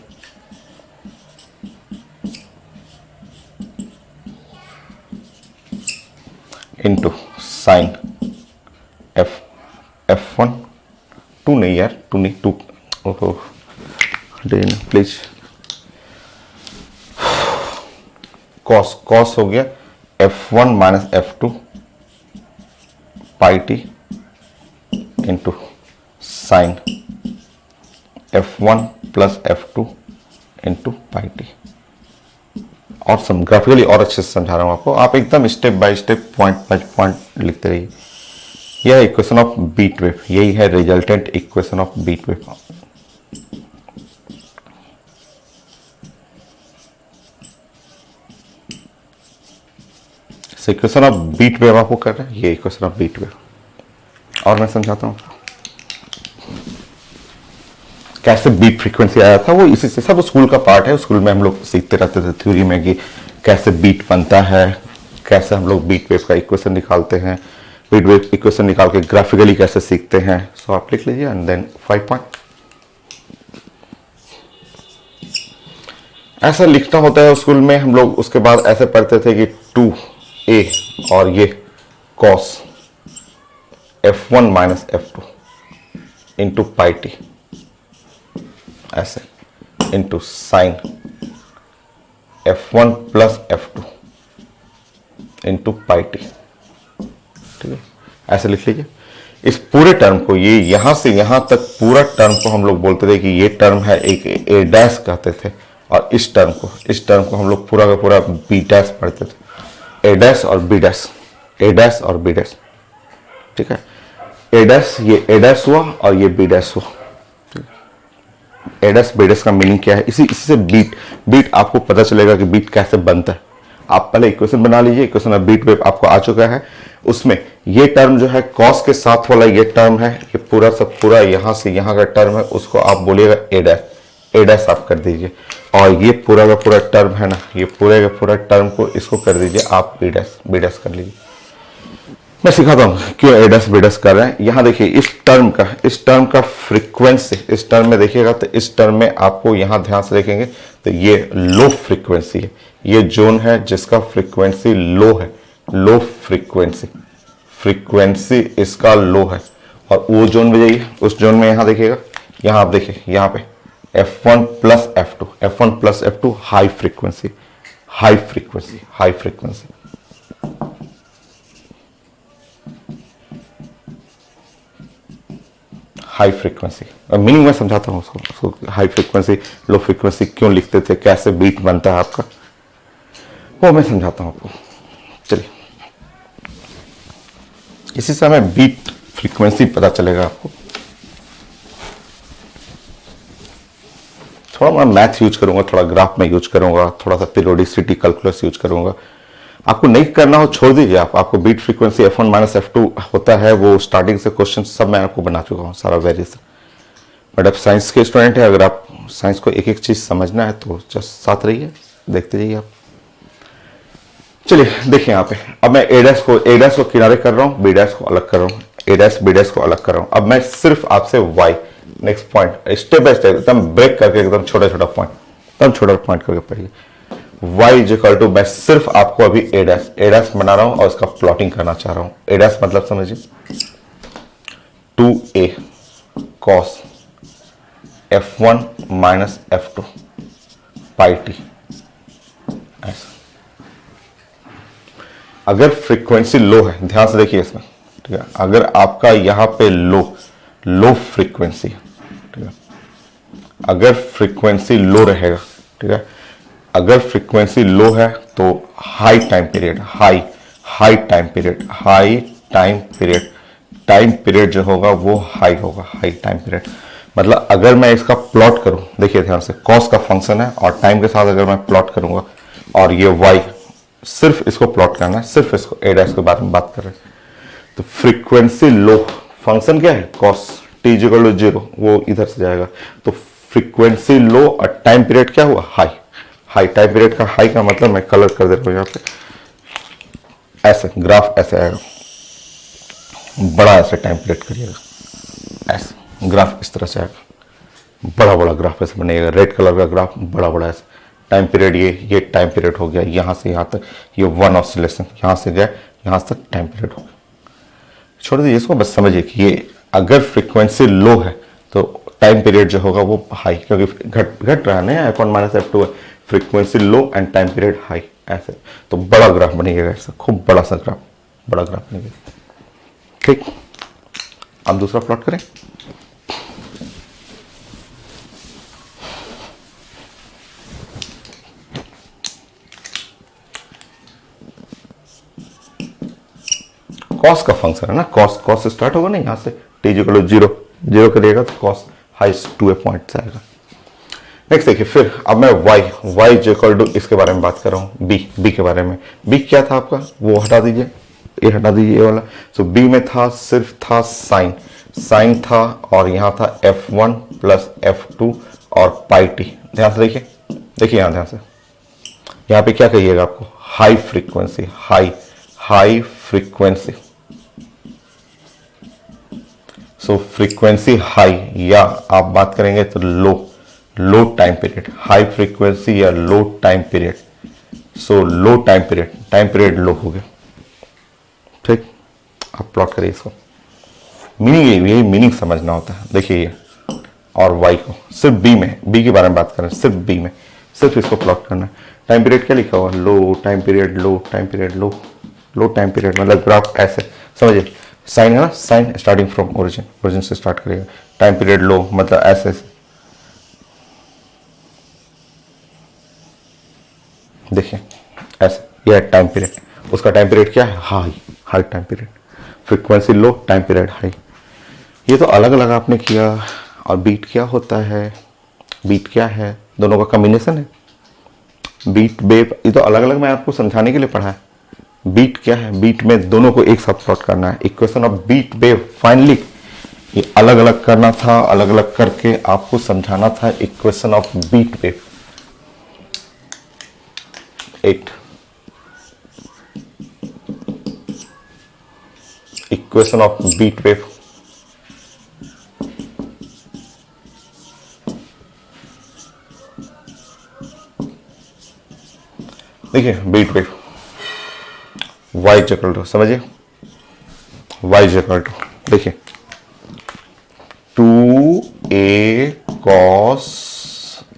इंटू साइन f1, 2 नहीं यार, 2 नहीं, 2, ओहो प्लीज, cos हो गया f1 minus f2 pi T into sine f1 plus f2 into pi T. और सम ग्राफिकली और अच्छे से समझा रहा हूं आपको, आप एकदम step by step point by point लिखते रहिए। यह है इक्वेशन ऑफ बीट वेव, यही है resultant equation of beat wave. Equation of beat wave आपको कर रहे हैं, ये इक्वेशन ऑफ बीट वेव। और मैं समझाता हूँ कैसे बीट फ्रीक्वेंसी आया था, वो इसी से, सब स्कूल का पार्ट है, स्कूल में हम लोग सीखते रहते थे थ्योरी में कि कैसे बीट बनता है, कैसे हम लोग बीट वेव का इक्वेशन निकालते हैं, बीट वेव इक्वेशन निकाल के ग्राफिकली कैसे सीखते हैं। सो आप लिख लीजिए एंड देन 5 पॉइंट। ऐसा लिखना होता है स्कूल में हम लोग, उसके बाद ऐसे पढ़ते थे कि 2a और ये cos f1 minus f2 into pi T, ऐसे into sine f1 plus f2 into pi T. ठीक है, ऐसे लिख लीजिए। इस पूरे टर्म को, ये यहां से यहां तक पूरा टर्म को हम लोग बोलते थे कि ये टर्म है, एक ए डैश कहते थे, और इस टर्म को हम लोग पूरा का पूरा बी डैश पढ़ते थे, ए डैश और बी डैश, ए डैश और बी डैश। ठीक है, ए डैश, ये ए डैश हुआ और ये बी डैश हुआ। ए डैश बी डैश का मीनिंग क्या है, इसी से बीट आपको पता चलेगा कि बीट कैसे बनता है। आप पहले इक्वेशन बना लीजिए, इक्वेशन ऑफ बीट वेव आपको आ चुका है, उसमें ये टर्म जो है कॉस के साथ वाला ये टर्म है, ये पूरा सब पूरा यहां से यहां का टर्म है, उसको आप बोलिएगा ए डैश आप कर दीजिए। और ये पूरा का पूरा टर्म है ना, ये पूरे का पूरा टर्म को इसको कर दीजिए आप बी डैश कर लीजिए। मैं सिखाता हूं क्यों ए डैश बी डैश कर रहे हैं। यहां देखिए इस टर्म का फ्रीक्वेंसी, इस टर्म में देखिएगा तो इस टर्म में आपको यहां ध्यान से देखेंगे तो ये लो फ्रीक्वेंसी है, ये जोन है जिसका फ्रीक्वेंसी लो है, लो फ्रीक्वेंसी इसका लो है। और वो जोन में जाइए, उस जोन में यहां देखिएगा, यहां आप देखिए यहां पे F1 plus F2 high frequency, high frequency. Meaning मैं समझाता हूं उसको हाई फ्रीक्वेंसी लो फ्रीक्वेंसी क्यों लिखते थे, कैसे बीट बनता है आपका, वो मैं समझाता हूं आपको। चलिए, इसी से हमें बीट फ्रीक्वेंसी पता चलेगा आपको। थोड़ा मैं मैथ यूज करूंगा, थोड़ा ग्राफ में यूज करूंगा, थोड़ा सा पीरियोडिसिटी कैलकुलस यूज करूंगा। आपको नहीं करना हो छोड़ दीजिए, आपको beat frequency F1 minus F2 होता है, वो स्टार्टिंग से क्वेश्चन सब मैं आपको बना चुका हूँ, सारा वेरिएशन। बट अब साइंस के स्टूडेंट है, अगर आप साइंस को एक एक चीज समझना है तो जस्ट साथ रहिए, देखते जाइए आप। चलिए देखिए यहाँ पे, अब मैं ए डैश को किनारे कर रहा हूँ, बी डैश को अलग कर रहा हूँ, ए डैश बी डैश को अलग कर रहा हूँ। अब मैं सिर्फ आपसे Y next point step by step एकदम ब्रेक करके, एकदम छोटा पॉइंट करके पढ़िए। y इज इक्वल टू, मैं सिर्फ आपको अभी ए डैश बना रहा हूं और उसका प्लॉटिंग करना चाह रहा हूं। ए डैश मतलब समझिए 2a cos F1 minus F2 pi T. अगर फ्रीक्वेंसी लो है, ध्यान से देखिए इसमें, ठीक है, अगर आपका यहां पे लो फ्रीक्वेंसी, ठीक है, अगर फ्रीक्वेंसी लो रहेगा, ठीक है, अगर फ्रीक्वेंसी लो है तो हाई टाइम पीरियड जो होगा वो हाई होगा, हाई टाइम पीरियड। मतलब अगर मैं इसका प्लॉट करूं, देखिए ध्यान से, कॉस का फंक्शन है और टाइम के साथ अगर मैं प्लॉट करूंगा और ये वाई, सिर्फ इसको प्लॉट करना है, सिर्फ इसको ए डैश के बारे में बात कर रहे हैं, तो फ्रीक्वेंसी लो, फंक्शन क्या है कॉस टी इक्वल टू 0, वो इधर से जाएगा, तो फ्रीक्वेंसी लो और टाइम पीरियड क्या हुआ हाई टाइम पीरियड का हाई का मतलब मैं कलर कर दे रहा हूं यहाँ पे, ऐसे ग्राफ ऐसे आएगा, बड़ा ऐसे टाइम पीरियड करिएगा, ऐसे ग्राफ इस तरह से आएगा, बड़ा ग्राफ ऐसे बनेगा, रेड कलर का ग्राफ बड़ा ऐसे टाइम पीरियड, ये टाइम पीरियड हो गया, यहां से यहां तक ये वन ऑसिलेशन, यहां से गया यहां तक टाइम पीरियड हो गया। छोड़ दीजिए इसको, बस समझिए कि ये अगर फ्रीक्वेंसी लो है तो टाइम पीरियड जो होगा वो हाई, क्योंकि घट रहा है ना, F1 माइनस F2 है, frequency low and time period high, ऐसे तो बड़ा ग्राफ बनेगा, ऐसा खूब बड़ा ग्राफ बनेगा। ठीक, अब दूसरा प्लॉट करें। कॉस का फंक्शन है ना, कॉस से स्टार्ट होगा ना, यहां से टी इक्वल टू 0 करिएगा तो cos highest to A point से आएगा। नेक्स्ट देखिए, फिर अब मैं y इक्वल टू इसके बारे में बात कर रहा हूँ, b के बारे में। b क्या था आपका, वो हटा दीजिए, ये हटा दीजिए ये वाला। सो b में था, सिर्फ था साइन था, और यहाँ था F1 प्लस F2 और पाई टी। ध्यान से देखिए यहाँ ध्यान से, यहाँ पे क्या कहिएगा आपको, हाई फ्रीक्वेंसी, सो फ्रीक्वेंसी हाई, या आप बात करेंगे तो लो टाइम पीरियड, हाई फ्रीक्वेंसी या लो टाइम पीरियड, सो लो टाइम पीरियड लो हो गया। ठीक, आप प्लॉट करिए इसको, मीनिंग यही मीनिंग समझना होता है। देखिए ये और वाई को सिर्फ बी के बारे में बात करें, सिर्फ बी में सिर्फ इसको प्लॉट करना है। टाइम पीरियड क्या लिखा हुआ, लो टाइम पीरियड, लो टाइम पीरियड, मतलब ग्राफ ऐसे समझिए, साइन है ना, साइन स्टार्टिंग फ्रॉम ओरिजिन से स्टार्ट करेगा, टाइम पीरियड लो मतलब ऐसे देखिए ऐसे, यह टाइम पीरियड, उसका टाइम पीरियड क्या है, हाई टाइम पीरियड, फ्रीक्वेंसी लो, टाइम पीरियड हाई। ये तो अलग अलग आपने किया, और बीट क्या होता है, बीट क्या है, दोनों का कॉम्बिनेशन है, बीट वेव, ये तो अलग अलग मैं आपको समझाने के लिए पढ़ा है, बीट क्या है, बीट में दोनों को एक साथ प्लॉट करना है। Equation of beat wave finally ये अलग अलग करना था, अलग अलग करके आपको समझाना था equation of beat wave. 8 equation of beat wave. देखिए beat wave y equal to, समझिए y इक्वल टू, देखिए 2a cos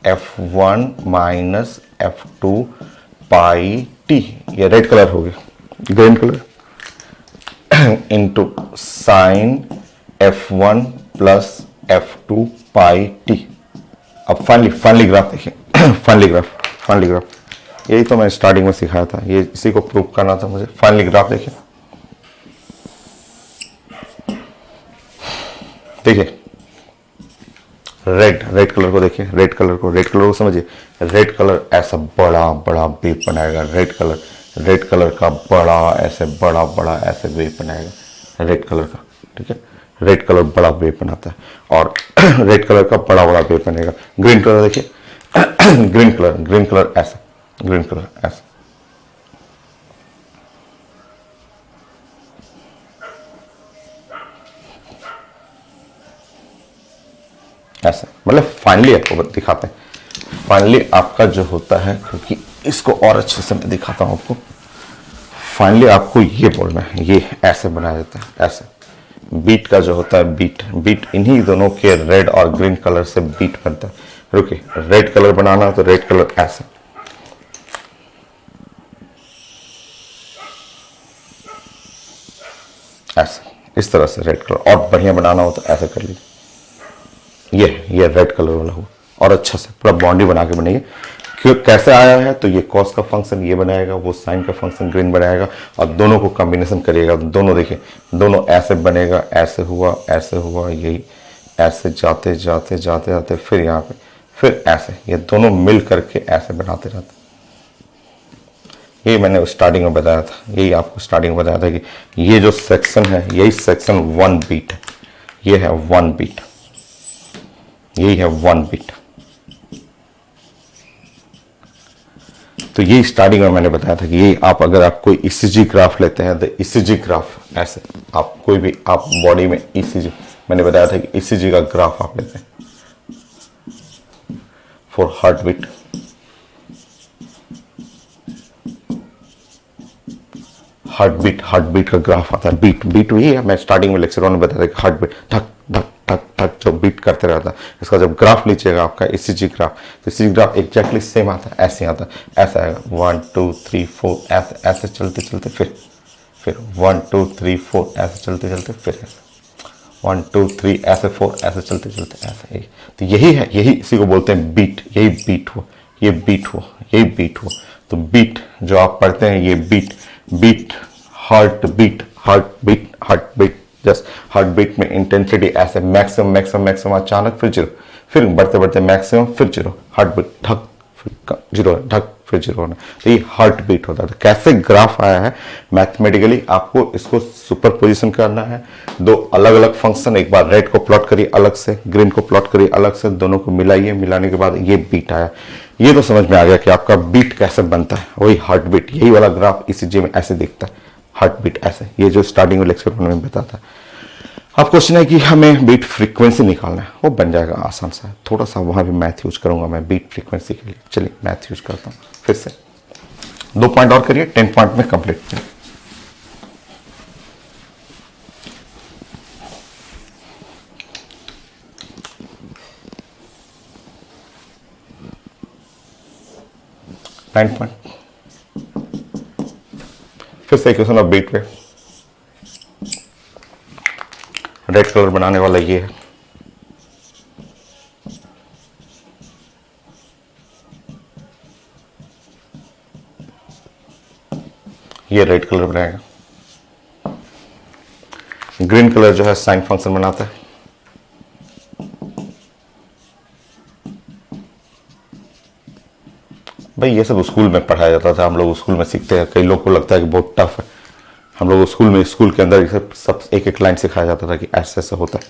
f1 minus f2 pi t, ये रेड कलर हो गया, green colour into sine f1 plus f2 pi t। अब finally graph देखिए finally graph यही तो मैं स्टार्टिंग में सिखाया था, ये इसी को प्रूव करना था मुझे। फाइनली ग्राफ देखिए, रेड कलर को देखिए, रेड कलर को समझिए। रेड कलर ऐसा बड़ा बड़ा वेव बनाएगा, रेड कलर का बड़ा बड़ा ऐसे वेव बनाएगा रेड कलर का, ठीक है। रेड कलर बड़ा वेव बनाता है और रेड कलर का बड़ा वेव बनेगा। ग्रीन कलर देखिए ग्रीन कलर ऐसा, ऐसा, मतलब फाइनली आपको दिखाते हैं। फाइनली आपका जो होता है, क्योंकि इसको और अच्छे से मैं दिखाता हूं आपको। फाइनली आपको ये बोलना है, ये ऐसे बनाया जाता है, ऐसे बीट का जो होता है, बीट इन्हीं दोनों के रेड और ग्रीन कलर से बीट बनता है। रुकिए, रेड कलर बनाना तो रेड कलर ऐसे, इस तरह से रेड कलर, और बढ़िया बनाना हो तो ऐसे कर लीजिए। ये रेड कलर वाला हुआ, और अच्छा से पूरा बाउंड्री बना के बनाइए। क्यों, कैसे आया है, तो ये कॉस का फंक्शन ये बनाएगा, वो साइन का फंक्शन ग्रीन बनाएगा, और दोनों को कॉम्बिनेशन करिएगा। दोनों देखिए, दोनों ऐसे बनेगा, ऐसे हुआ, यही ऐसे जाते फिर यहाँ पे, फिर ऐसे, ये दोनों मिल करके ऐसे बनाते रहते। यही मैंने स्टार्टिंग में बताया था, यही आपको स्टार्टिंग में बताया था कि ये जो सेक्शन है, यही सेक्शन 1 बीट है। ये है 1 बीट, यही है 1 बीट। तो ये स्टार्टिंग में मैंने बताया था कि ये अगर आप कोई ईसीजी ग्राफ लेते हैं, तो ईसीजी ग्राफ ऐसे, आप कोई भी आप बॉडी में ईसीजी, मैंने बताया था कि ईसीजी का ग्राफ आप लेते हैं for heart beat, heart beat का ग्राफ आता है। बीट वही है, मैं स्टार्टिंग में लेक्चर में बताया था कि हार्ट बीट धक धक धक धक जो बीट करते रहता है। इसका जब ग्राफ लीजिएगा आपका ईसीजी ग्राफ, तो ईसीजी ग्राफ एग्जैक्टली सेम आता है, ऐसे आता है, ऐसा आएगा 1 2 3 4 ऐसे चलते फिर 1 2 3 4 ऐसे चलते फिर 1 2 3 ऐसे 4 ऐसे चलते ऐसे। तो यही है, यही इसी को बोलते हैं बीट। यही बीट हुआ, ये बीट हुआ। तो बीट जो आप पढ़ते हैं, ये beat heart beat, just heart beat में इंटेंसिटी ऐसे मैक्सिमम अचानक, फिर जीरो, फिर बढ़ते मैक्सिमम, फिर जीरो, हार्ट बीट ढक, फिर जीरो, ढक, फिर जीरो होना। तो ये हार्ट बीट होता है। तो कैसे ग्राफ आया है मैथमेटिकली, आपको इसको सुपर पोजिशन करना है। दो अलग अलग फंक्शन, एक बार रेड को प्लॉट करिए अलग से, ग्रीन को प्लॉट करिए अलग से, दोनों को मिलाइए, मिलाने के बाद ये बीट आया। ये तो समझ में आ गया कि आपका बीट कैसे बनता है, वही हार्ट बीट। यही वाला ग्राफ ईसीजी में ऐसे दिखता है, हार्ट बीट ऐसे। ये जो स्टार्टिंग में लेक्चर में बताता है। अब क्वेश्चन है कि हमें बीट फ्रीक्वेंसी निकालना है, वो बन जाएगा आसान सा है। थोड़ा सा वहां भी मैथ यूज करूंगा मैं बीट फ्रीक्वेंसी के लिए। चलिए मैथ यूज करता हूं फिर से। 2 पॉइंट और करिए, 10 पॉइंट में कंप्लीट। चलिए 9 पॉइंट, फिर से इक्वेशन ऑफ बीट पे रेड कलर बनाने वाला ये है। ये रेड कलर बनाएगा, ग्रीन कलर जो है साइन फंक्शन बनाता है। भाई ये सब स्कूल में पढ़ाया जाता था, हम लोग स्कूल में सीखते हैं। कई लोग को लगता है कि बहुत टफ है। हम लोग स्कूल के अंदर ये सब एक एक लाइन सिखाया जाता था कि ऐसे ऐसे होता है,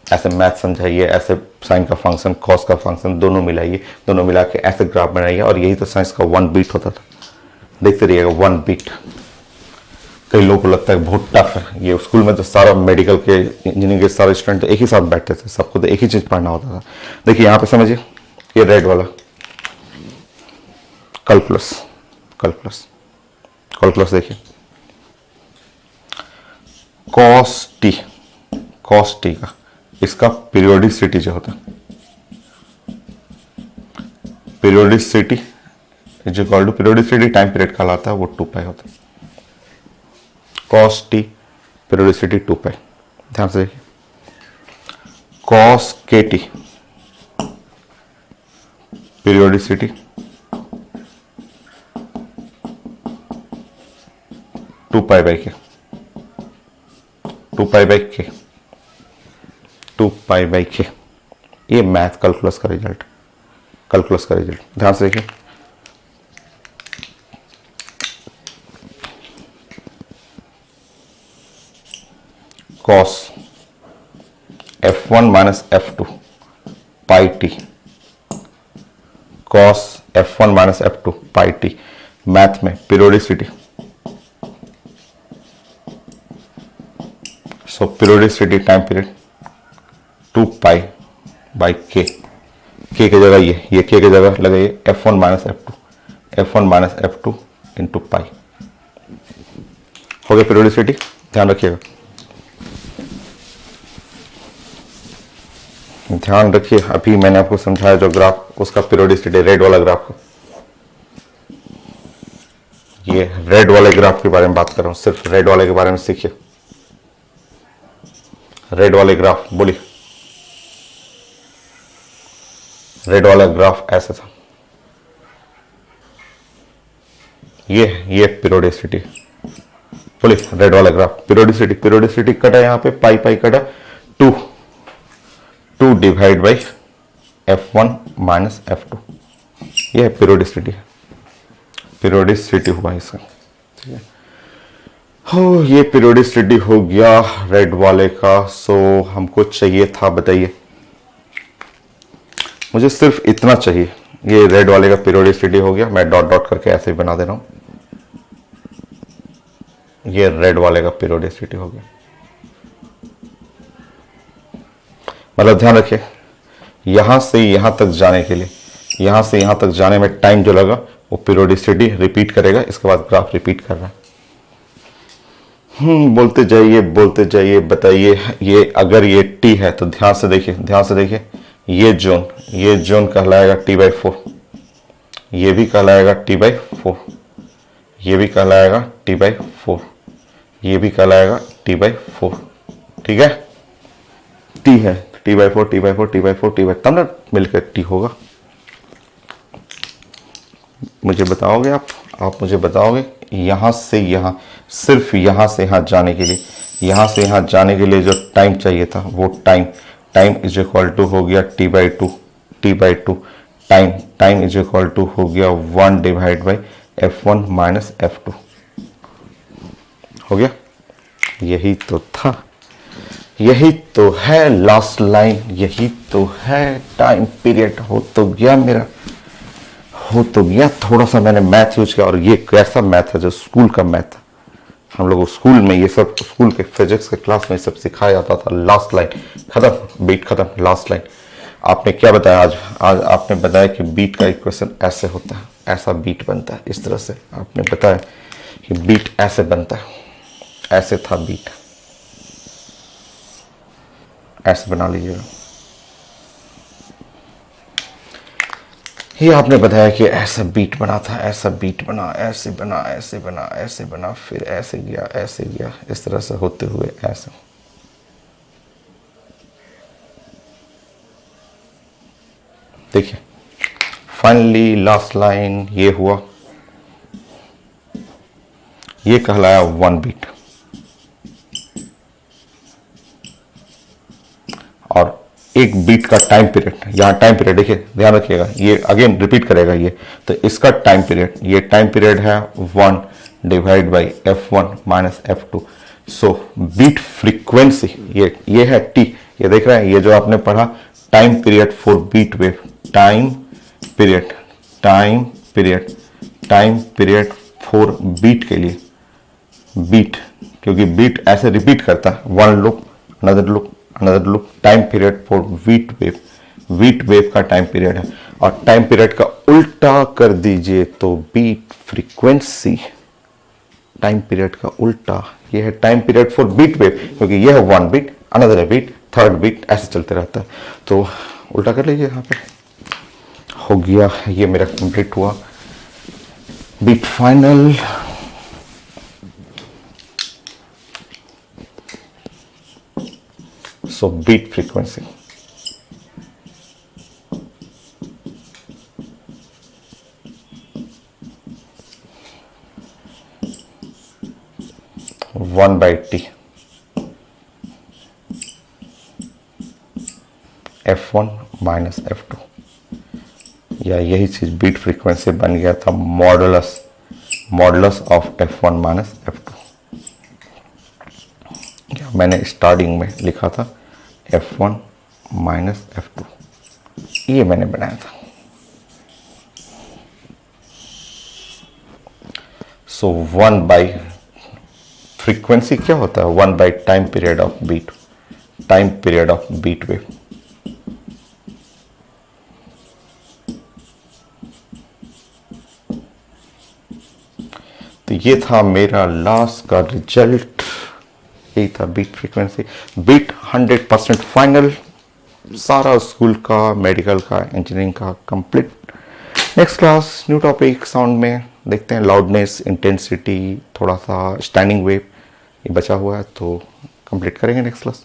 ऐसे मैथ समझाइए, ऐसे साइन का फंक्शन, कॉस का फंक्शन दोनों मिलाइए, दोनों मिला के ऐसे ग्राफ बनाइए। और यही तो साइंस का 1 बीट होता था। देखते रहिएगा 1 बीट। कई लोगों को लगता है बहुत टफ है ये। स्कूल में तो सारा मेडिकल के, इंजीनियरिंग के सारे स्टूडेंट तो एक ही साथ बैठते थे, सबको तो एक ही चीज पढ़ना होता था। देखिए यहाँ पे समझिए, ये रेड वाला कैलकुलस, कैलकुलस, कैलकुलस देखिए, कॉस टी, कॉस टी का इसका पीरियोडिसिटी जो होता है, periodicity is equal to, periodicity time period कहलाता है, वो 2 पाई होता है। Cos T periodicity 2 pi. ध्यान से देखिए, कॉस के टी पीरियोडिसिटी 2 पाई बाई के, 2 पाई बाई के, 2 पाई बाई के। ये मैथ कैलकुलस का रिजल्ट, कैलकुलस का रिजल्ट। ध्यान से देखिए, cos F1 minus F2 pi T, cos F1 minus F2 pi T. Math में periodicity, so periodicity time period 2 pi by K. K की जगह ये के की जगह लगाइए F1 minus F2, F1 minus F2 into पाई। हो गया पीरियोडिसिटी। ध्यान रखिएगा, ध्यान रखिए। अभी मैंने आपको समझाया जो ग्राफ, उसका पीरियोडिसिटी, रेड वाला ग्राफ, ये रेड वाले ग्राफ के बारे में बात कर रहा हूं। सिर्फ रेड वाले के बारे में सीखिए। रेड वाले ग्राफ बोलिए, रेड वाला ग्राफ ऐसा था। ये पीरियोडिसिटी, बोलिए रेड वाला ग्राफ पीरियोडिसिटी, पीरियोडिसिटी कटा यहां पे, पाई पाई कटा, 2 divide by F1 minus F2। यह पीरियोडिसिटी है, पीरियोडिसिटी हुआ इसका। ठीक है, हो ये पीरियोडिसिटी हो गया रेड वाले का। सो हमको चाहिए था, बताइए, मुझे सिर्फ इतना चाहिए। ये रेड वाले का पीरियोडिसिटी हो गया, मैं डॉट डॉट करके ऐसे ही बना दे रहा हूं। ये रेड वाले का पीरियोडिसिटी हो गया। मतलब ध्यान रखिए, यहां से यहां तक जाने के लिए, यहां से यहां तक जाने में टाइम जो लगा वो पीरियोडिसिटी रिपीट करेगा। इसके बाद ग्राफ रिपीट कर रहा है। बोलते जाइए, बताइए। ये अगर ये टी है तो ध्यान से देखिए, ध्यान से देखिए, ये जोन कहलाएगा T/4, ये भी कहलाएगा T/4, ये भी कहलाएगा T/4, ये भी कहलाएगा T/4। ठीक है, टी है T/4, T/4, T/4, T/4, तब ना मिलकर टी होगा। मुझे बताओगे आप मुझे बताओगे, यहां से यहां, सिर्फ यहां से यहां जाने के लिए, यहां से यहां जाने के लिए जो टाइम चाहिए था वो टाइम इज इक्वल टू हो गया T/2, time is equal to हो गया 1 divide by F1 minus F2। हो गया, यही तो था, यही तो है लास्ट लाइन, यही तो है टाइम पीरियड। हो तो गया मेरा, हो तो गया। थोड़ा सा मैंने मैथ यूज किया, और ये कैसा मैथ है जो स्कूल का मैथ है। हम लोग स्कूल में ये सब, स्कूल के फिजिक्स के क्लास में सब सिखाया जाता था। लास्ट लाइन खत्म, बीट खत्म, लास्ट लाइन। आपने क्या बताया आज आपने बताया कि बीट का इक्वेशन ऐसे होता है, ऐसा बीट बनता है, इस तरह से आपने बताया कि बीट ऐसे बनता है, ऐसे था बीट, ऐसे बना लीजिएगा। ये आपने बताया कि ऐसा बीट बना था, ऐसा बीट बना, ऐसे बना, ऐसे बना, ऐसे बना, फिर ऐसे गया, ऐसे गया, इस तरह से होते हुए ऐसे। देखिए फाइनली लास्ट लाइन ये हुआ, ये कहलाया 1 बीट। और एक बीट का टाइम पीरियड, यहाँ टाइम पीरियड देखिए, ध्यान रखिएगा, ये अगेन रिपीट करेगा ये, तो इसका टाइम पीरियड, ये टाइम पीरियड है 1 divide by F1 minus F2। So beat frequency ये है T, ये देख रहे हैं, ये जो आपने पढ़ा time period for beat wave, time period, time period, time period for beat के लिए, बीट, क्योंकि बीट ऐसे रिपीट करता है, one loop another loop another loop, time period for beat wave, beat wave का टाइम पीरियड है। और time period का उल्टा कर दीजिए तो बीट फ्रीक्वेंसी, टाइम पीरियड का उल्टा, ये है time period for beat wave, क्योंकि ये है one beat another beat third beat, ऐसे चलते रहता है, तो उल्टा कर लीजिए यहाँ पे, हो गया, ये मेरा कंप्लीट हुआ beat final. So beat frequency, one by T, F1 minus F2, या यही चीज बीट फ्रीक्वेंसी बन गया था modulus, modulus of F1 minus F2। मैंने स्टार्टिंग में लिखा था F1 माइनस F2, ये मैंने बनाया था। सो वन बाई फ्रीक्वेंसी क्या होता है, one by time period of beat, time period of beat wave. तो ये था मेरा लास्ट का रिजल्ट, यही था बीट फ्रीक्वेंसी, बीट 100% फाइनल, सारा स्कूल का, मेडिकल का, इंजीनियरिंग का complete. Next class new topic sound में देखते हैं, लाउडनेस, इंटेंसिटी, थोड़ा सा स्टैंडिंग वेव, ये बचा हुआ है, तो कंप्लीट करेंगे नेक्स्ट क्लास।